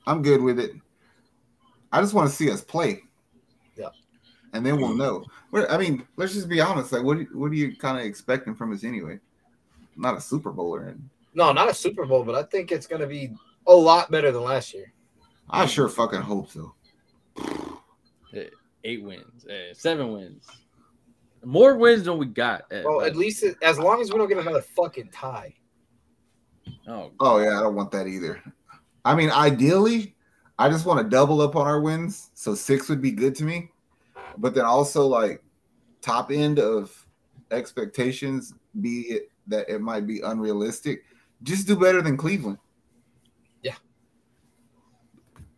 I'm good with it. I just want to see us play. Yeah. and then we'll know. I mean, let's just be honest. Like, what are you kind of expecting from us anyway? Not a Super Bowl or anything. No, not a Super Bowl, but I think it's going to be a lot better than last year. I sure fucking hope so. 8 wins, 7 wins. More wins than we got. Well, at least as long as we don't get another fucking tie. Oh yeah, I don't want that either. I mean, ideally, I just want to double up on our wins, so 6 would be good to me. But then also, like, top end of expectations, be it that it might be unrealistic, just do better than Cleveland.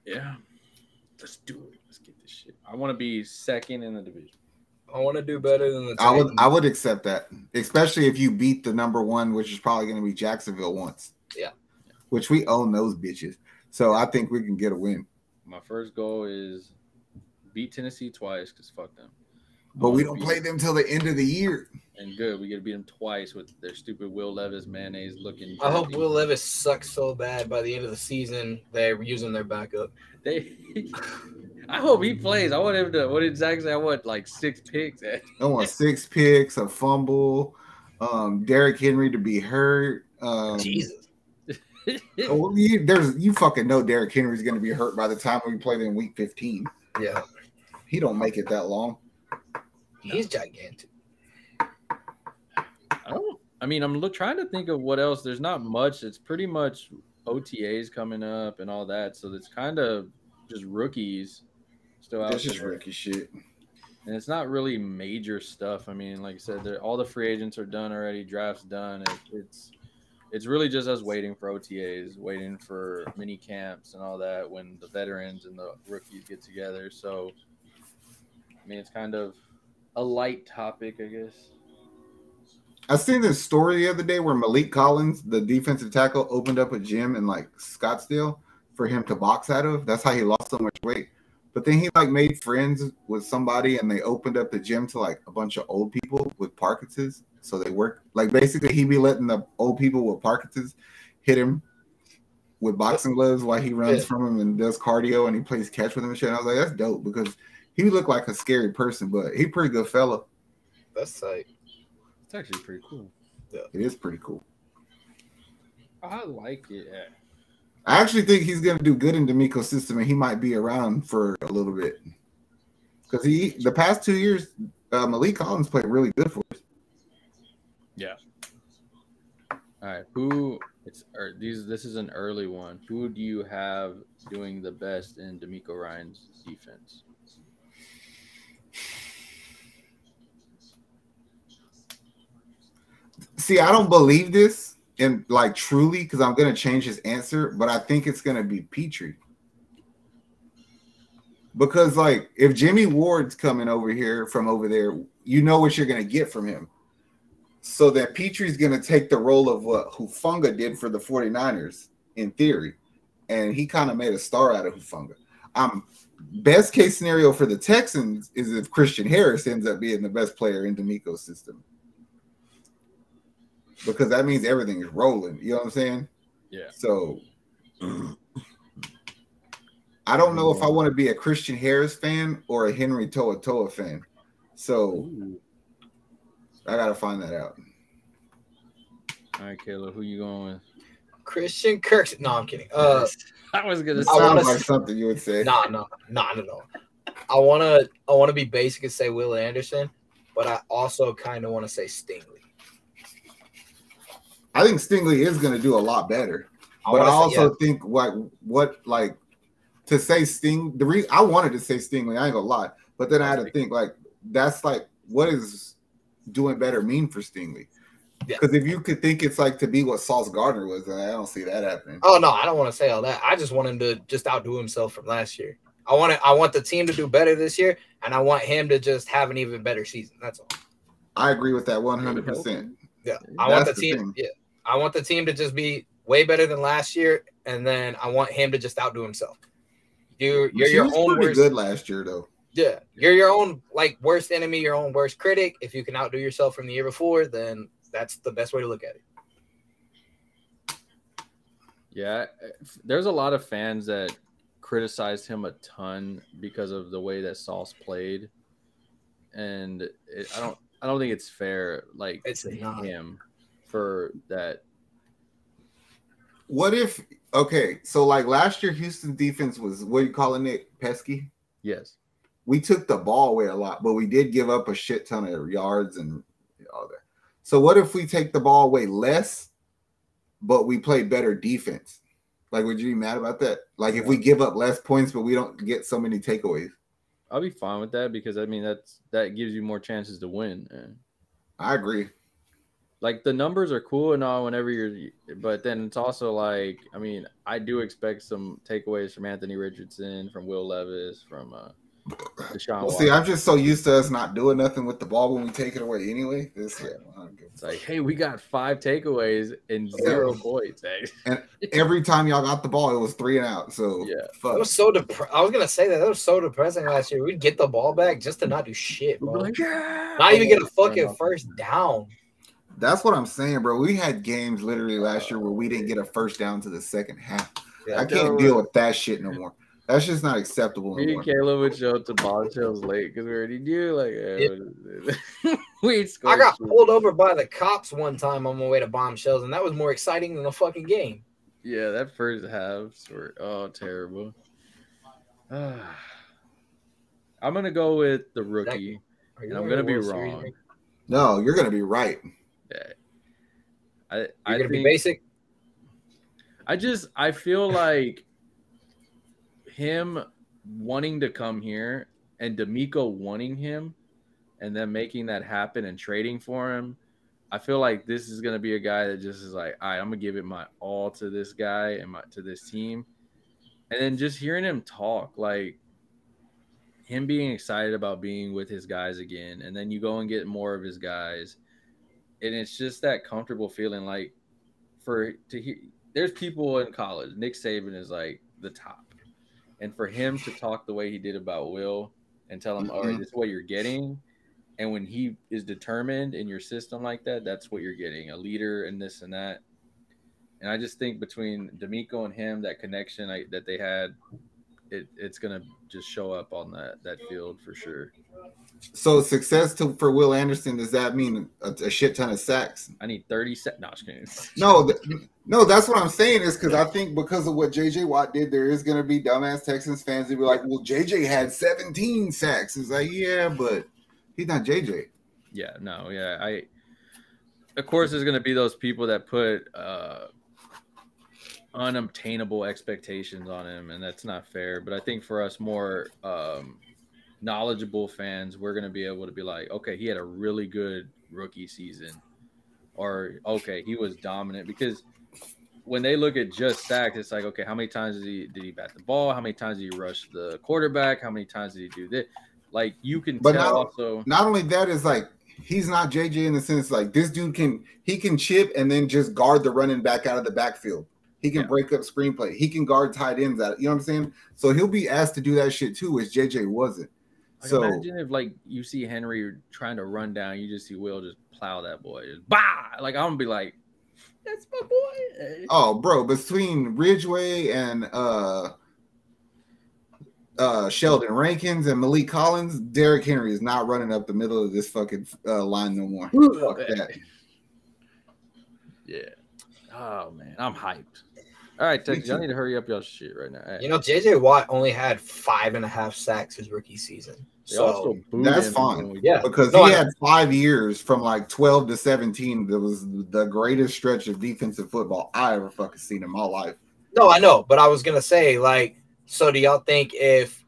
Yeah. Let's do it. Let's get this shit. I want to be second in the division. I want to do better than the Titans. I would accept that, especially if you beat the number 1, which is probably going to be Jacksonville once. Yeah. Which we own those bitches. So I think we can get a win. My first goal is beat Tennessee twice because fuck them. But we don't play them till the end of the year. And good, we get to beat them twice with their stupid Will Levis mayonnaise looking. I hope Will Levis sucks so bad by the end of the season they're using their backup. I hope he plays. I want him to. What did Zach say? I want like 6 picks. I want 6 picks, a fumble, Derrick Henry to be hurt. Jesus. You fucking know Derrick Henry's going to be hurt by the time we play them in week 15. Yeah. He don't make it that long. He's gigantic. I'm trying to think of what else. There's not much. It's pretty much OTAs coming up and all that. So it's kind of just rookies still out. That's just rookie shit. And it's not really major stuff. I mean, like I said, all the free agents are done already. Draft's done. It's really just us waiting for OTAs, waiting for mini camps and all that when the veterans and the rookies get together. So, I mean, it's kind of a light topic, I guess. I seen this story the other day where Malik Collins, the defensive tackle, opened up a gym in like Scottsdale for him to box out of. That's how he lost so much weight. But then he like made friends with somebody and they opened up the gym to like a bunch of old people with Parkinson's. So they work like basically he be letting the old people with Parkinson's hit him with boxing gloves while he runs from him and does cardio and he plays catch with him and shit. And I was like, that's dope because he looked like a scary person, but he pretty good fella. That's tight. It's actually pretty cool. Yeah, it is pretty cool. I like it. I actually think he's going to do good in D'Amico's system, and he might be around for a little bit. Because the past 2 years, Malik Collins played really good for us. Yeah. All right. This is an early one. Who do you have doing the best in D'Amico Ryan's defense? See, I don't believe this and like truly because I'm going to change his answer, but I think it's going to be Petrie. Because like if Jimmy Ward's coming over here from over there, you know what you're going to get from him. So that Petrie's going to take the role of what Hufanga did for the 49ers in theory. And he kind of made a star out of Hufanga. Best case scenario for the Texans is if Christian Harris ends up being the best player in D'Amico's system. Because that means everything is rolling. You know what I'm saying? Yeah. So I don't know if I want to be a Christian Harris fan or a Henry Toa fan. So I got to find that out. All right, Kayla, who you going with? Christian Kirk. No, I'm kidding. I was gonna say sounds like something you would say. Nah, not at all. I wanna be basic and say Wil Anderson, but I also kind of want to say Stingley. I think Stingley is going to do a lot better, but I also think to say Sting. The reason I wanted to say Stingley, I ain't gonna lie, but then I had to think like that's like what is doing better mean for Stingley? Because if you could think it's like to be what Sauce Gardner was, I don't see that happening. Oh no, I don't want to say all that. I just want him to just outdo himself from last year. I want the team to do better this year, and I want him to just have an even better season. That's all. I agree with that 100%. Yeah, I want the team. Yeah, I want the team to just be way better than last year, and then I want him to just outdo himself. You're your own worst. Good last year though. Yeah, you're your own like worst enemy, your own worst critic. If you can outdo yourself from the year before, then that's the best way to look at it. Yeah, there's a lot of fans that criticized him a ton because of the way that Sauce played. and I don't think it's fair. Like It's to not. him for that. What if? Okay, so like last year, Houston defense was what are you calling it? Pesky. Yes. We took the ball away a lot, but we did give up a shit ton of yards and all that. So what if we take the ball away less, but we play better defense? Like, would you be mad about that? Like, if we give up less points, but we don't get so many takeaways? I'll be fine with that because I mean that gives you more chances to win. I agree. Like the numbers are cool and all whenever but then it's also like I mean I do expect some takeaways from Anthony Richardson, from Will Levis, from Deshaun Watson. See, I'm just so used to us not doing nothing with the ball when we take it away anyway. It's like, hey, we got 5 takeaways and 0 points. And every time y'all got the ball, it was 3 and out. So yeah, it was so I was gonna say that was so depressing last year. We'd get the ball back just to not do shit, bro. Like, yeah! Not even get a fucking first down. That's what I'm saying, bro. We had games literally last year where we didn't get a first down to the second half. I can't deal with that shit no more. That's just not acceptable Me anymore. and Caleb would show up to bombshells late because we already knew, like, I got pulled over by the cops one time on my way to bombshells, and that was more exciting than the fucking game. Yeah, that first halves were terrible. I'm gonna go with the rookie, and I'm gonna be wrong. No, you're gonna be right. Yeah, you're gonna be basic. I feel like him wanting to come here and D'Amico wanting him and then making that happen and trading for him. I feel like this is going to be a guy that just is like, all right, I'm going to give it my all to this guy and to this team. And then just hearing him talk, like him being excited about being with his guys again. And then you go and get more of his guys. And it's just that comfortable feeling like there's people in college. Nick Saban is like the top. And for him to talk the way he did about Will and tell him, all right, this is what you're getting. And when he is determined in your system like that, that's what you're getting, a leader and this and that. And I just think between D'Amico and him, that connection that they had, it's going to just show up on that field for sure. So success for Wil Anderson, does that mean a shit ton of sacks? I need 30 sacks. No, just kidding. No, that's what I'm saying is because I think because of what J.J. Watt did, there is going to be dumbass Texans fans that be like, well, J.J. had 17 sacks. It's like, yeah, but he's not J.J. Yeah, no, yeah. Of course, there's going to be those people that put unobtainable expectations on him, and that's not fair. But I think for us more knowledgeable fans, we're going to be able to be like, okay, he had a really good rookie season, or okay, he was dominant. Because when they look at just sacks, it's like, okay, how many times did he bat the ball? How many times did he rush the quarterback? How many times did he do this? Like you can tell also. Not only that is like he's not JJ in the sense like this dude can chip and then just guard the running back out of the backfield. He can break up screenplay. He can guard tight ends out. You know what I'm saying? So he'll be asked to do that shit too, which JJ wasn't. Like, so imagine if like you see Henry trying to run down, you just see Will just plow that boy, just bah! Like I'm gonna be like, that's my boy. Oh, bro, between Ridgeway and Sheldon Rankins and Malik Collins, Derrick Henry is not running up the middle of this fucking line no more. Fuck that. Yeah. Oh man, I'm hyped. All right, Texas, y'all need to hurry up y'all shit right now. You know, J.J. Watt only had 5.5 sacks his rookie season. So that's fine. Yeah, because he had 5 years from like 12 to 17. That was the greatest stretch of defensive football I ever fucking seen in my life. No, I know, but I was gonna say, like, so do y'all think if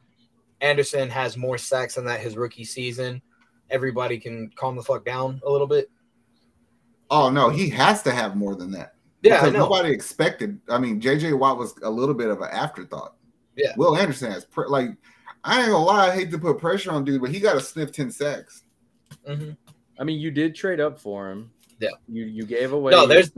Anderson has more sacks than that his rookie season, everybody can calm the fuck down a little bit? Oh no, he has to have more than that. Yeah, because I know. Nobody expected. I mean, J.J. Watt was a little bit of an afterthought. Yeah. Wil Anderson has I ain't gonna lie. I hate to put pressure on dude, but he got to sniff 10 sacks. Mm-hmm. I mean, you did trade up for him. Yeah. You gave away. No, there's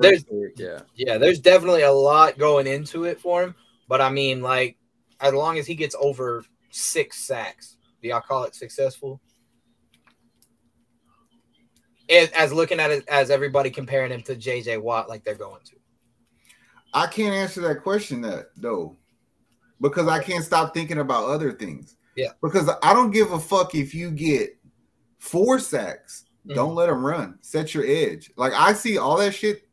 yeah, there's definitely a lot going into it for him. But I mean, like, as long as he gets over 6 sacks, do y'all call it successful? As looking at it as everybody comparing him to J.J. Watt like they're going to. I can't answer that question though, because I can't stop thinking about other things. Yeah. Because I don't give a fuck if you get 4 sacks. Don't let him run. Set your edge. Like, I see all that shit,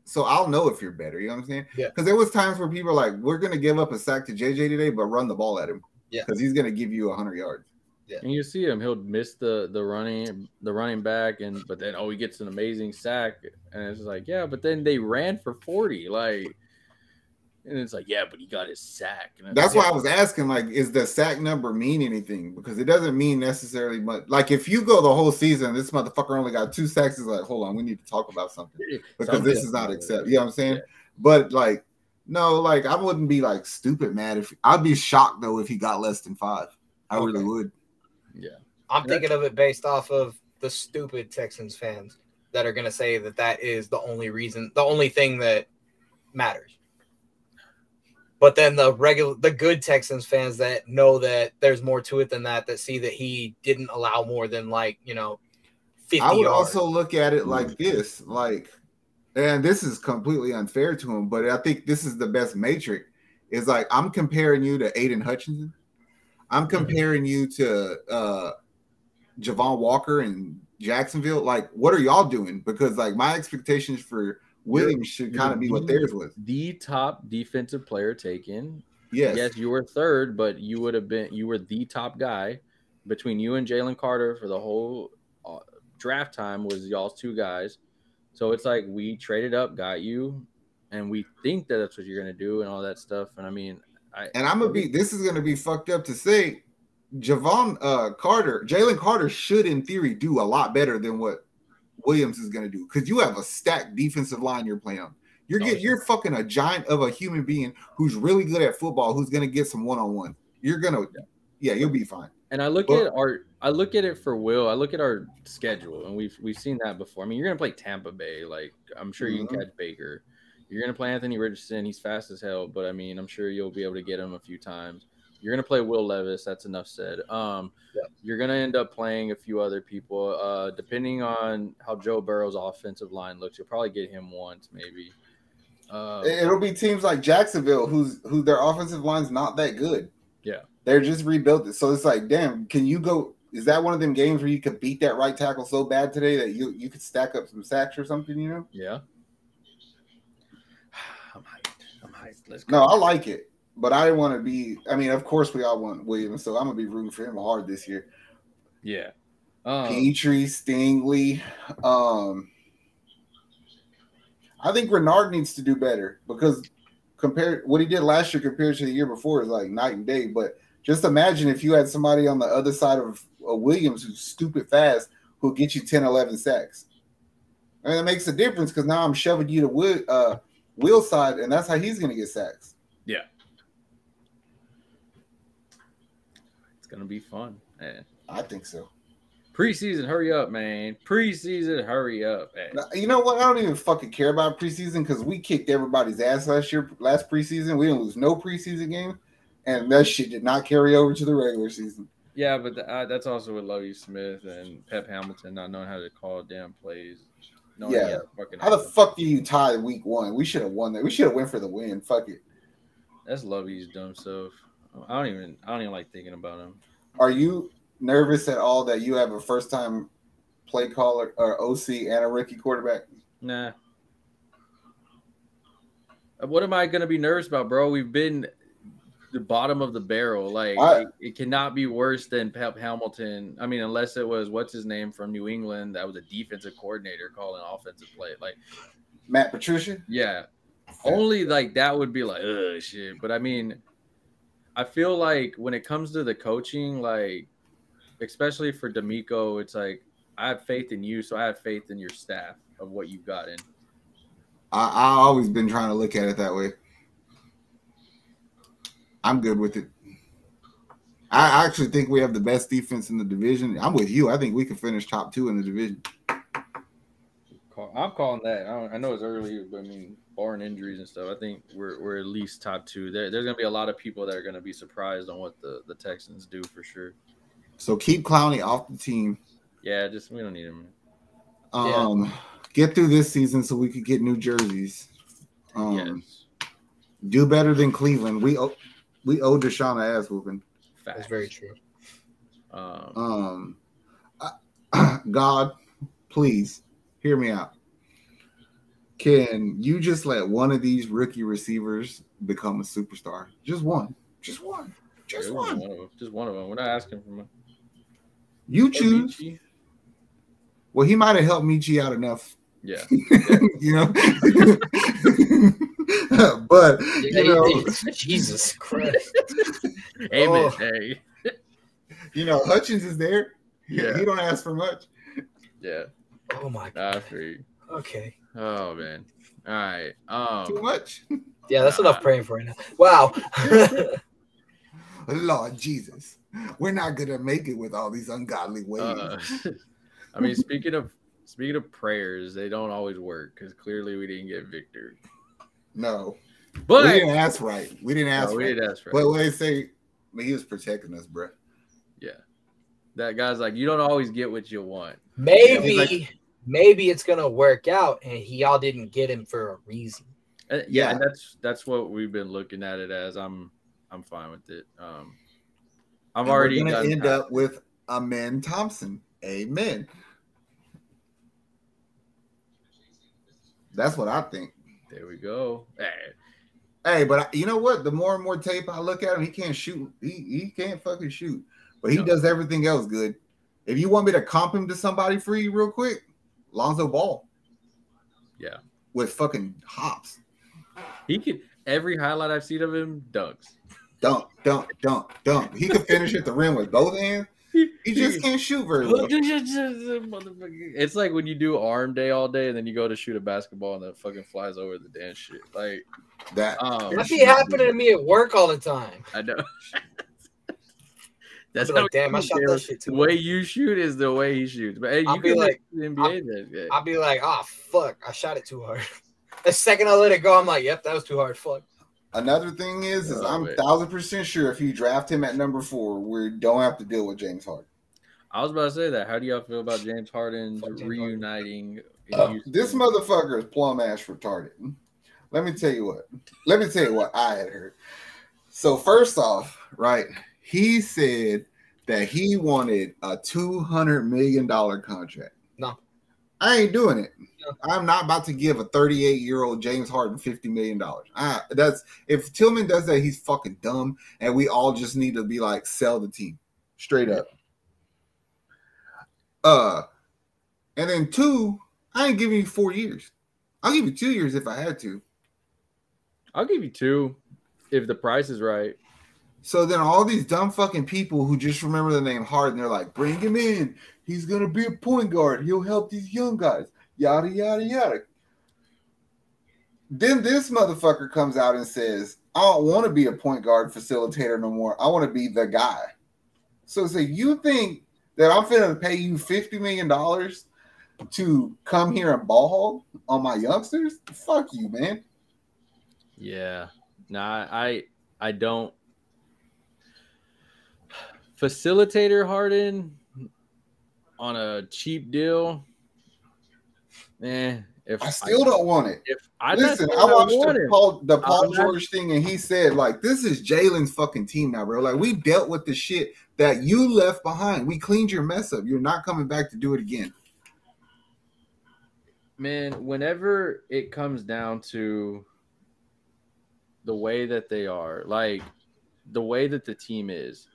so I'll know if you're better. You know what I'm saying? Yeah. Because there was times where people are like, we're going to give up a sack to JJ today, but run the ball at him. Yeah. Because he's going to give you 100 yards. Yeah. And you see him, he'll miss the running back, but then he gets an amazing sack, and it's like, yeah, but then they ran for 40, like, and it's like, yeah, but he got his sack. And that's why I was asking, like, is the sack number mean anything? Because it doesn't mean necessarily much. Like, if you go the whole season, this motherfucker only got 2 sacks, it's like, hold on, we need to talk about something because this is not acceptable. You know what I'm saying? Yeah. But like, no, like, I wouldn't be like stupid mad if I'd be shocked though if he got less than 5. I really would. Yeah, I'm thinking of it based off of the stupid Texans fans that are going to say that is the only thing that matters. But then the good Texans fans that know that there's more to it than that see that he didn't allow more than 50 I would yards. also look at it like this, like, and this is completely unfair to him, but I think this is the best matrix. Is like, I'm comparing you to Aiden Hutchinson. I'm comparing you to Javon Walker in Jacksonville. Like, what are y'all doing? Because like, my expectations for Williams should kind of be what theirs was. The top defensive player taken. Yes, you were third, but you were the top guy between you and Jalen Carter for the whole draft time was y'all's 2 guys. So it's like, we traded up, got you, and we think that that's what you're gonna do and all that stuff. And I mean, this is gonna be fucked up to say, Jalen Carter should in theory do a lot better than what Williams is gonna do, because you have a stacked defensive line you're playing on. You're fucking a giant of a human being who's really good at football, who's gonna get some one-on-one. You're gonna, you'll be fine. And I look at it for Will. I look at our schedule, and we've seen that before. I mean, you're gonna play Tampa Bay. Like, I'm sure you can catch Baker. You're gonna play Anthony Richardson. He's fast as hell, but I mean, I'm sure you'll be able to get him a few times. You're gonna play Will Levis. That's enough said. You're gonna end up playing a few other people. Depending on how Joe Burrow's offensive line looks, you'll probably get him once, maybe. It'll be teams like Jacksonville, who their offensive line's not that good. Yeah, they're just rebuilt it. So it's like, damn, can you go? Is that one of them games where you could beat that right tackle so bad today that you could stack up some sacks or something? You know? Yeah. I'm hyped. Let's go. No, I like it, but I want to be. I mean, of course, we all want Williams, so I'm gonna be rooting for him hard this year. Yeah. Petrie, Stingley. I think Renard needs to do better, because compared what he did last year compared to the year before is like night and day. But just imagine if you had somebody on the other side of Williams who's stupid fast, who'll get you 10, 11 sacks. And it makes a difference, because now I'm shoving you to Will's side, and that's how he's going to get sacks. Yeah. It's going to be fun, man. I think so. Preseason, hurry up, man. Preseason, hurry up, man. You know what? I don't even fucking care about preseason, because we kicked everybody's ass last preseason. We didn't lose no preseason game, and that shit did not carry over to the regular season. Yeah, but that's also with Lovie Smith and Pep Hamilton not knowing how to call damn plays. How the fuck do you tie week 1? We should have won that. We should have went for the win. Fuck it. That's Lovie's dumb stuff. I don't even like thinking about him. Are you nervous at all that you have a first-time play caller or OC and a rookie quarterback? Nah. What am I going to be nervous about, bro? We've been the bottom of the barrel. Like, it cannot be worse than Pep Hamilton. I mean, unless it was, what's his name from New England, that was a defensive coordinator calling offensive play. Like, Matt Patricia? Yeah. Only like that would be like, ugh, shit. But I mean, I feel like when it comes to the coaching, like, especially for D'Amico, it's like, I have faith in you, so I have faith in your staff of what you've gotten. I've always been trying to look at it that way. I'm good with it. I actually think we have the best defense in the division. I'm with you. I think we can finish top 2 in the division. I'm calling that. I know it's early, but I mean, barring injuries and stuff, I think we're at least top 2. There's going to be a lot of people that are going to be surprised on what the Texans do for sure. So keep Clowney off the team. Yeah, we don't need him. Get through this season so we could get new jerseys. Yes. Do better than Cleveland. We owe Deshaun an ass whooping. That's very true. I God, please hear me out. Can you just let one of these rookie receivers become a superstar? Just one. Just one. Just one. Just one of them. We're not asking for much. You choose. Michi. Well, he might have helped Michi out enough. Yeah. You know? But, yeah, you know. Jesus Christ. Amen. Oh. Hey. You know, Hutchins is there. Yeah. He don't ask for much. Yeah. Oh, my God. I agree. Okay. Oh, man. All right. Too much. Yeah, that's enough praying for right now. Wow. Lord Jesus. We're not going to make it with all these ungodly ways. I mean, speaking of prayers, they don't always work because clearly we didn't get Victor. No. But we didn't ask right. We didn't ask right. But what they say, I mean, he was protecting us, bro. Yeah. That guy's like, you don't always get what you want. Maybe it's gonna work out, and y'all didn't get him for a reason. Yeah, and that's what we've been looking at it as. I'm fine with it. I'm already gonna end up with Amen Thompson. Amen. That's what I think. There we go. Hey, but you know what? The more and more tape I look at him, he can't shoot. He can't fucking shoot. But he does everything else good. If you want me to comp him to somebody for you real quick, Lonzo Ball. Yeah. With fucking hops. He could, every highlight I've seen of him, dunks. Dunk. He could finish at the rim with both hands. He just can't shoot very well. It's like when you do arm day all day and then you go to shoot a basketball and it fucking flies over the damn shit. Like that. That be happening to me at work all the time. I know. That's how like, damn, I shot that shit too. The way you shoot is the way he shoots. But hey, I'll you be can like, the NBA then. I'll be like, oh fuck, I shot it too hard. The second I let it go, I'm like, yep, that was too hard. Fuck. Another thing is I'm 1,000% sure if you draft him at number 4, we don't have to deal with James Harden. I was about to say that. How do y'all feel about James Harden reuniting? This motherfucker is plum ass retarded. Let me tell you what I had heard. So first off, right, he said that he wanted a $200 million contract. No. I ain't doing it. I'm not about to give a 38-year-old James Harden $50 million. That's if Tillman does that, he's fucking dumb, and we all just need to be like, sell the team. Straight up. And then 2, I ain't giving you 4 years. I'll give you 2 years if I had to. I'll give you 2 if the price is right. So then all these dumb fucking people who just remember the name Harden, they're like, bring him in. He's going to be a point guard. He'll help these young guys. Yada, yada, yada. Then this motherfucker comes out and says, I don't want to be a point guard facilitator no more. I want to be the guy. So you think that I'm finna pay you $50 million to come here and ball hog on my youngsters? Fuck you, man. Yeah. Nah, I don't. Facilitator Harden on a cheap deal. If I still don't want it. I watched the Paul George thing, and he said, like, this is Jalen's fucking team now, bro. Like, we dealt with the shit that you left behind. We cleaned your mess up. You're not coming back to do it again. Man, whenever it comes down to the way that they are, like the way that the team is,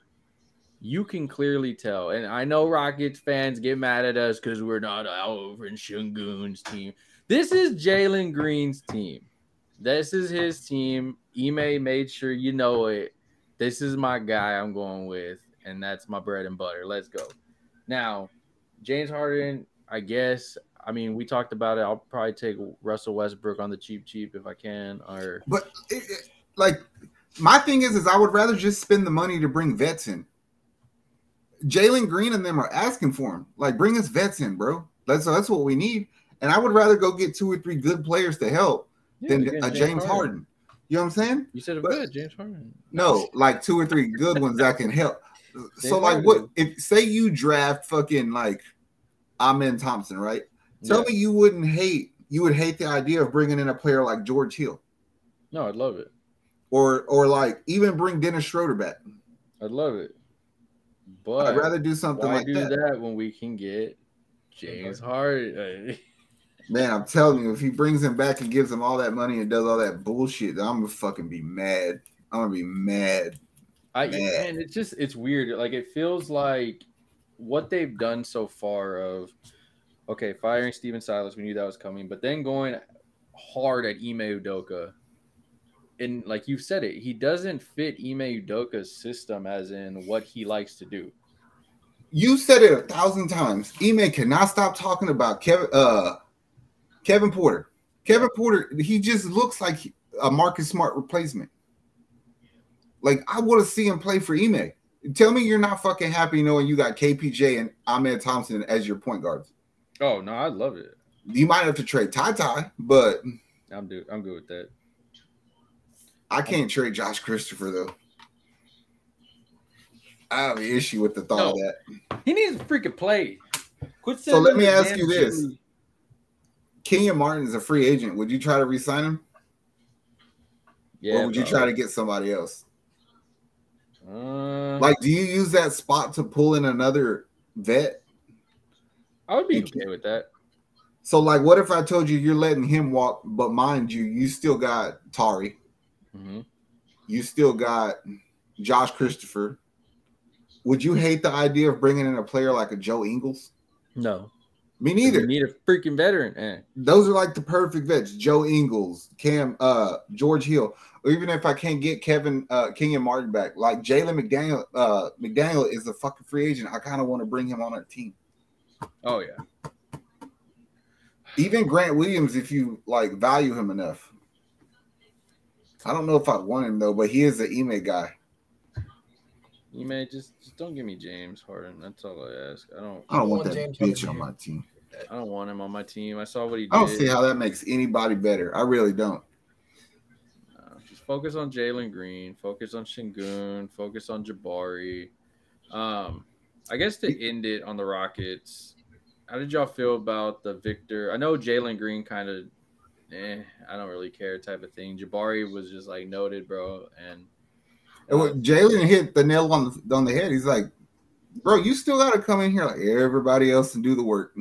you can clearly tell. And I know Rockets fans get mad at us because we're not over in Şengün's team. This is Jalen Green's team. This is his team. Ime made sure you know it. This is my guy I'm going with, and that's my bread and butter. Let's go. Now, James Harden, I guess. I mean, we talked about it. I'll probably take Russell Westbrook on the cheap if I can. But my thing is I would rather just spend the money to bring vets in. Jalen Green and them are asking for him. Like, bring us vets in, bro. That's what we need. And I would rather go get 2 or 3 good players to help than a James Harden. You know what I'm saying? You said it good, James Harden. No, like 2 or 3 good ones that can help. So, like, what if say you draft fucking like Amen Thompson, right? Tell me you would hate the idea of bringing in a player like George Hill. No, I'd love it. Or like even bring Dennis Schroeder back. I'd love it. But I'd rather do something like that. Why do that when we can get James Harden. Man, I'm telling you, if he brings him back and gives him all that money and does all that bullshit, I'm gonna fucking be mad. I'm gonna be mad. Man, it's weird. Like it feels like what they've done so far of okay, firing Steven Silas, we knew that was coming, but then going hard at Ime Udoka. And like you said it, he doesn't fit Ime Udoka's system as in what he likes to do. You said it 1,000 times. Ime cannot stop talking about Kevin Porter. Kevin Porter, he just looks like a Marcus Smart replacement. Like, I want to see him play for Ime. Tell me you're not fucking happy knowing you got KPJ and Ahmed Thompson as your point guards. Oh, no, I love it. You might have to trade Ty, but I'm good with that. I can't trade Josh Christopher, though. I have an issue with the thought of that. He needs to freaking play. So let me ask you this. Kenyon Martin is a free agent. Would you try to re-sign him? Yeah. Or would you try to get somebody else? Like, do you use that spot to pull in another vet? I would be okay with that. So, like, what if I told you you're letting him walk, but mind you, you still got Tari. Mm-hmm. You still got Josh Christopher. Would you hate the idea of bringing in a player like a Joe Ingles? No. Me neither. You need a freaking veteran. Those are like the perfect vets. Joe Ingles, George Hill. Or even if I can't get Kenyon Martin back, like Jalen McDaniel is a fucking free agent. I kind of want to bring him on our team. Oh, yeah. Even Grant Williams, if you like value him enough. I don't know if I'd want him though, but he is an Ime guy. Ime, just don't give me James Harden. That's all I ask. I don't want that bitch on my team. I don't want him on my team. I saw what he did. I don't see how that makes anybody better. I really don't. Just focus on Jalen Green. Focus on Şengün. Focus on Jabari. I guess to end it on the Rockets, how did y'all feel about the Victor? I know Jalen Green kind of, I don't really care type of thing. Jabari was just like noted, bro. And Jalen hit the nail on the head. He's like, bro, you still got to come in here like everybody else and do the work.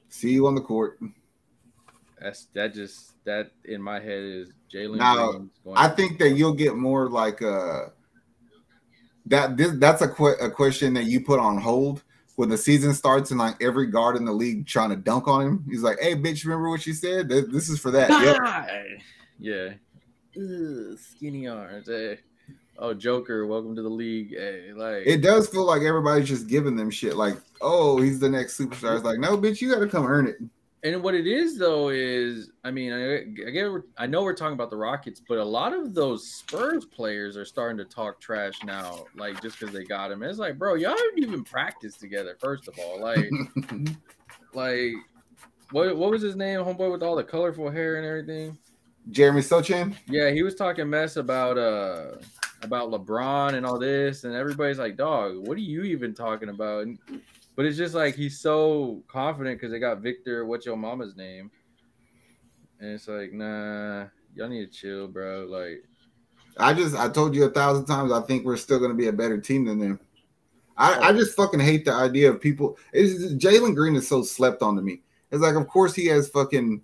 See you on the court. That in my head is Jalen. Now, I think that you'll get more like that's a question that you put on hold when the season starts and like every guard in the league trying to dunk on him. He's like, hey, bitch, remember what you said? This is for that. Yep. Yeah. Ugh, skinny arms. Hey. Oh, Joker, welcome to the league. Hey, like it does feel like everybody's just giving them shit. Like, oh, he's the next superstar. It's like, no, bitch, you got to come earn it. And what it is though is, I mean, I know we're talking about the Rockets, but a lot of those Spurs players are starting to talk trash now, like just because they got him. It's like, bro, y'all haven't even practiced together. First of all, like, what was his name? Homeboy with all the colorful hair and everything. Jeremy Sochan? Yeah, he was talking mess about LeBron and all this, and everybody's like, dog, what are you even talking about? But it's just like he's so confident because they got Victor, what's your mama's name? And it's like, nah, y'all need to chill, bro. Like, I told you 1,000 times, I think we're still going to be a better team than them. I just fucking hate the idea of people. Jalen Green is so slept on to me. It's like, of course he has fucking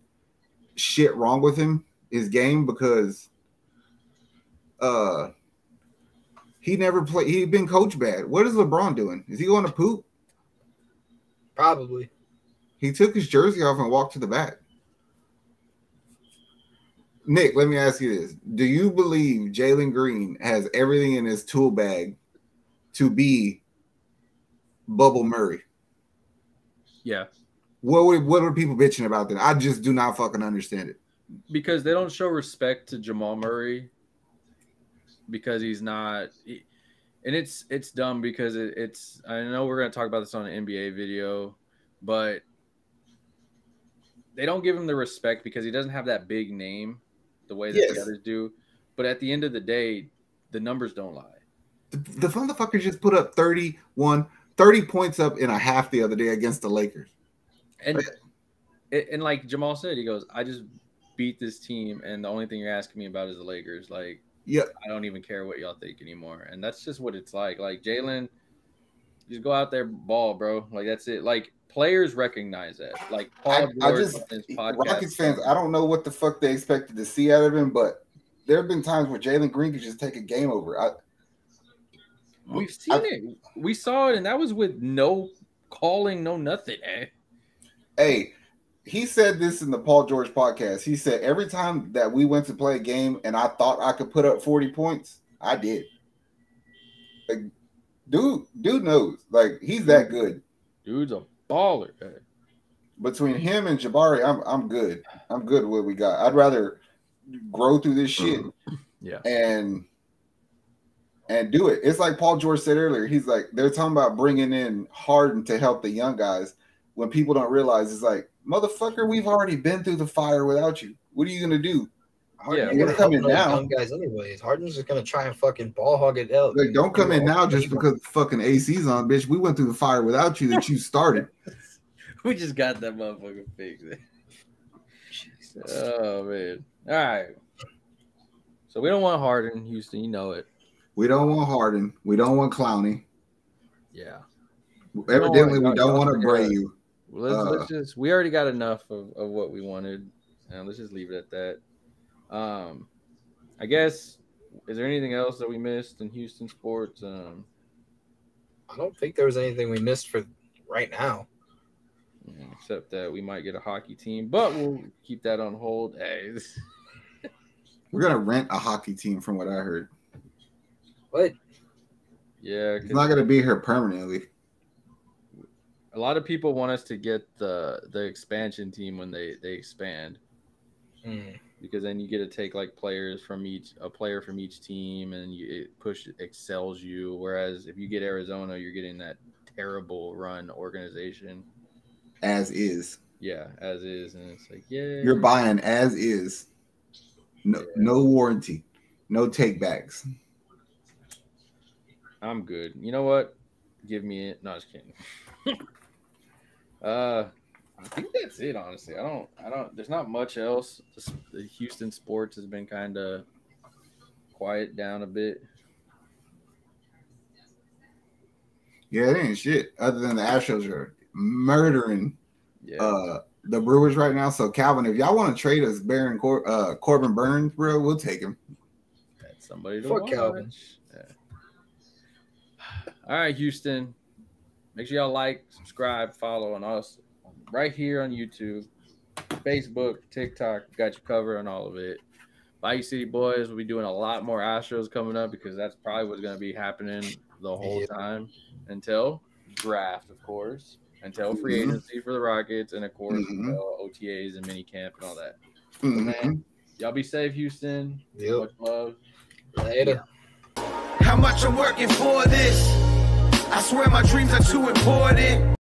shit wrong with him, his game, because he never played. He'd been coached bad. What is LeBron doing? Is he going to poop? Probably. He took his jersey off and walked to the back. Nick, let me ask you this. Do you believe Jalen Green has everything in his tool bag to be Bubble Murray? Yeah. What are people bitching about then? I just do not fucking understand it. Because they don't show respect to Jamal Murray because he's not – and it's dumb because it's – I know we're going to talk about this on an NBA video, but they don't give him the respect because he doesn't have that big name the way that the others do. But at the end of the day, the numbers don't lie. The motherfucker just put up 30 points up in a half the other day against the Lakers. And like Jamal said, he goes, I just beat this team, and the only thing you're asking me about is the Lakers. Like, yeah, I don't even care what y'all think anymore. And that's just what it's like. Like, Jalen, just go out there, ball, bro. Like, that's it. Like, players recognize that. Like Paul I George just on his podcast. Rockets fans, I don't know what the fuck they expected to see out of him, but there have been times where Jalen Green could just take a game over. We've seen it. We saw it, and that was with no calling, no nothing. Hey, he said this in the Paul George podcast. He said every time that we went to play a game and I thought I could put up 40 points, I did. Like, dude knows. Like, he's that good. Dude's a baller. Between him and Jabari, I'm good. I'm good with what we got. I'd rather grow through this shit. Yeah. And do it. It's like Paul George said earlier. He's like, they're talking about bringing in Harden to help the young guys when people don't realize it's like, motherfucker, we've already been through the fire without you. What are you going to do? Harden, you're come in now. Young guys anyways. Harden's just going to try and fucking ball hog it out. Like, don't come in now just because the fucking AC's on, bitch. We went through the fire without you that you started. We just got that motherfucker fixed. Oh, man. All right. So we don't want Harden, Houston. You know it. We don't want Harden. We don't want Clowney. Yeah. Evidently, we don't want Abreu. Let's just. We already got enough of what we wanted, and let's just leave it at that. I guess. Is there anything else that we missed in Houston sports? I don't think there was anything we missed for right now. Except that we might get a hockey team, but we'll keep that on hold. Hey, we're gonna rent a hockey team, from what I heard. What? Yeah, it's not gonna be here permanently. A lot of people want us to get the expansion team when they expand, because then you get to take like a player from each team, and it excels you. Whereas if you get Arizona, you're getting that terrible run organization. As is. Yeah, as is. And it's like, yeah. You're buying as is. No warranty. No takebacks. I'm good. You know what? Give me it. No, just kidding. I think that's it, honestly. I don't there's not much else. The Houston sports has been kind of quiet down a bit. Yeah, it ain't shit. Other than the Astros are murdering the Brewers right now. So Calvin, if y'all want to trade us Corbin Burns, bro, we'll take him. That's somebody to watch. Fuck Calvin. Yeah. All right, Houston. Make sure y'all like, subscribe, follow on us right here on YouTube, Facebook, TikTok. Got you covered on all of it. Bayou City Boys will be doing a lot more Astros coming up, because that's probably what's going to be happening the whole time until draft, of course. Until free agency for the Rockets, and of course OTAs and mini camp and all that. So, man, y'all be safe, Houston. Much love. Later. How much I'm working for this? I swear my dreams are too important.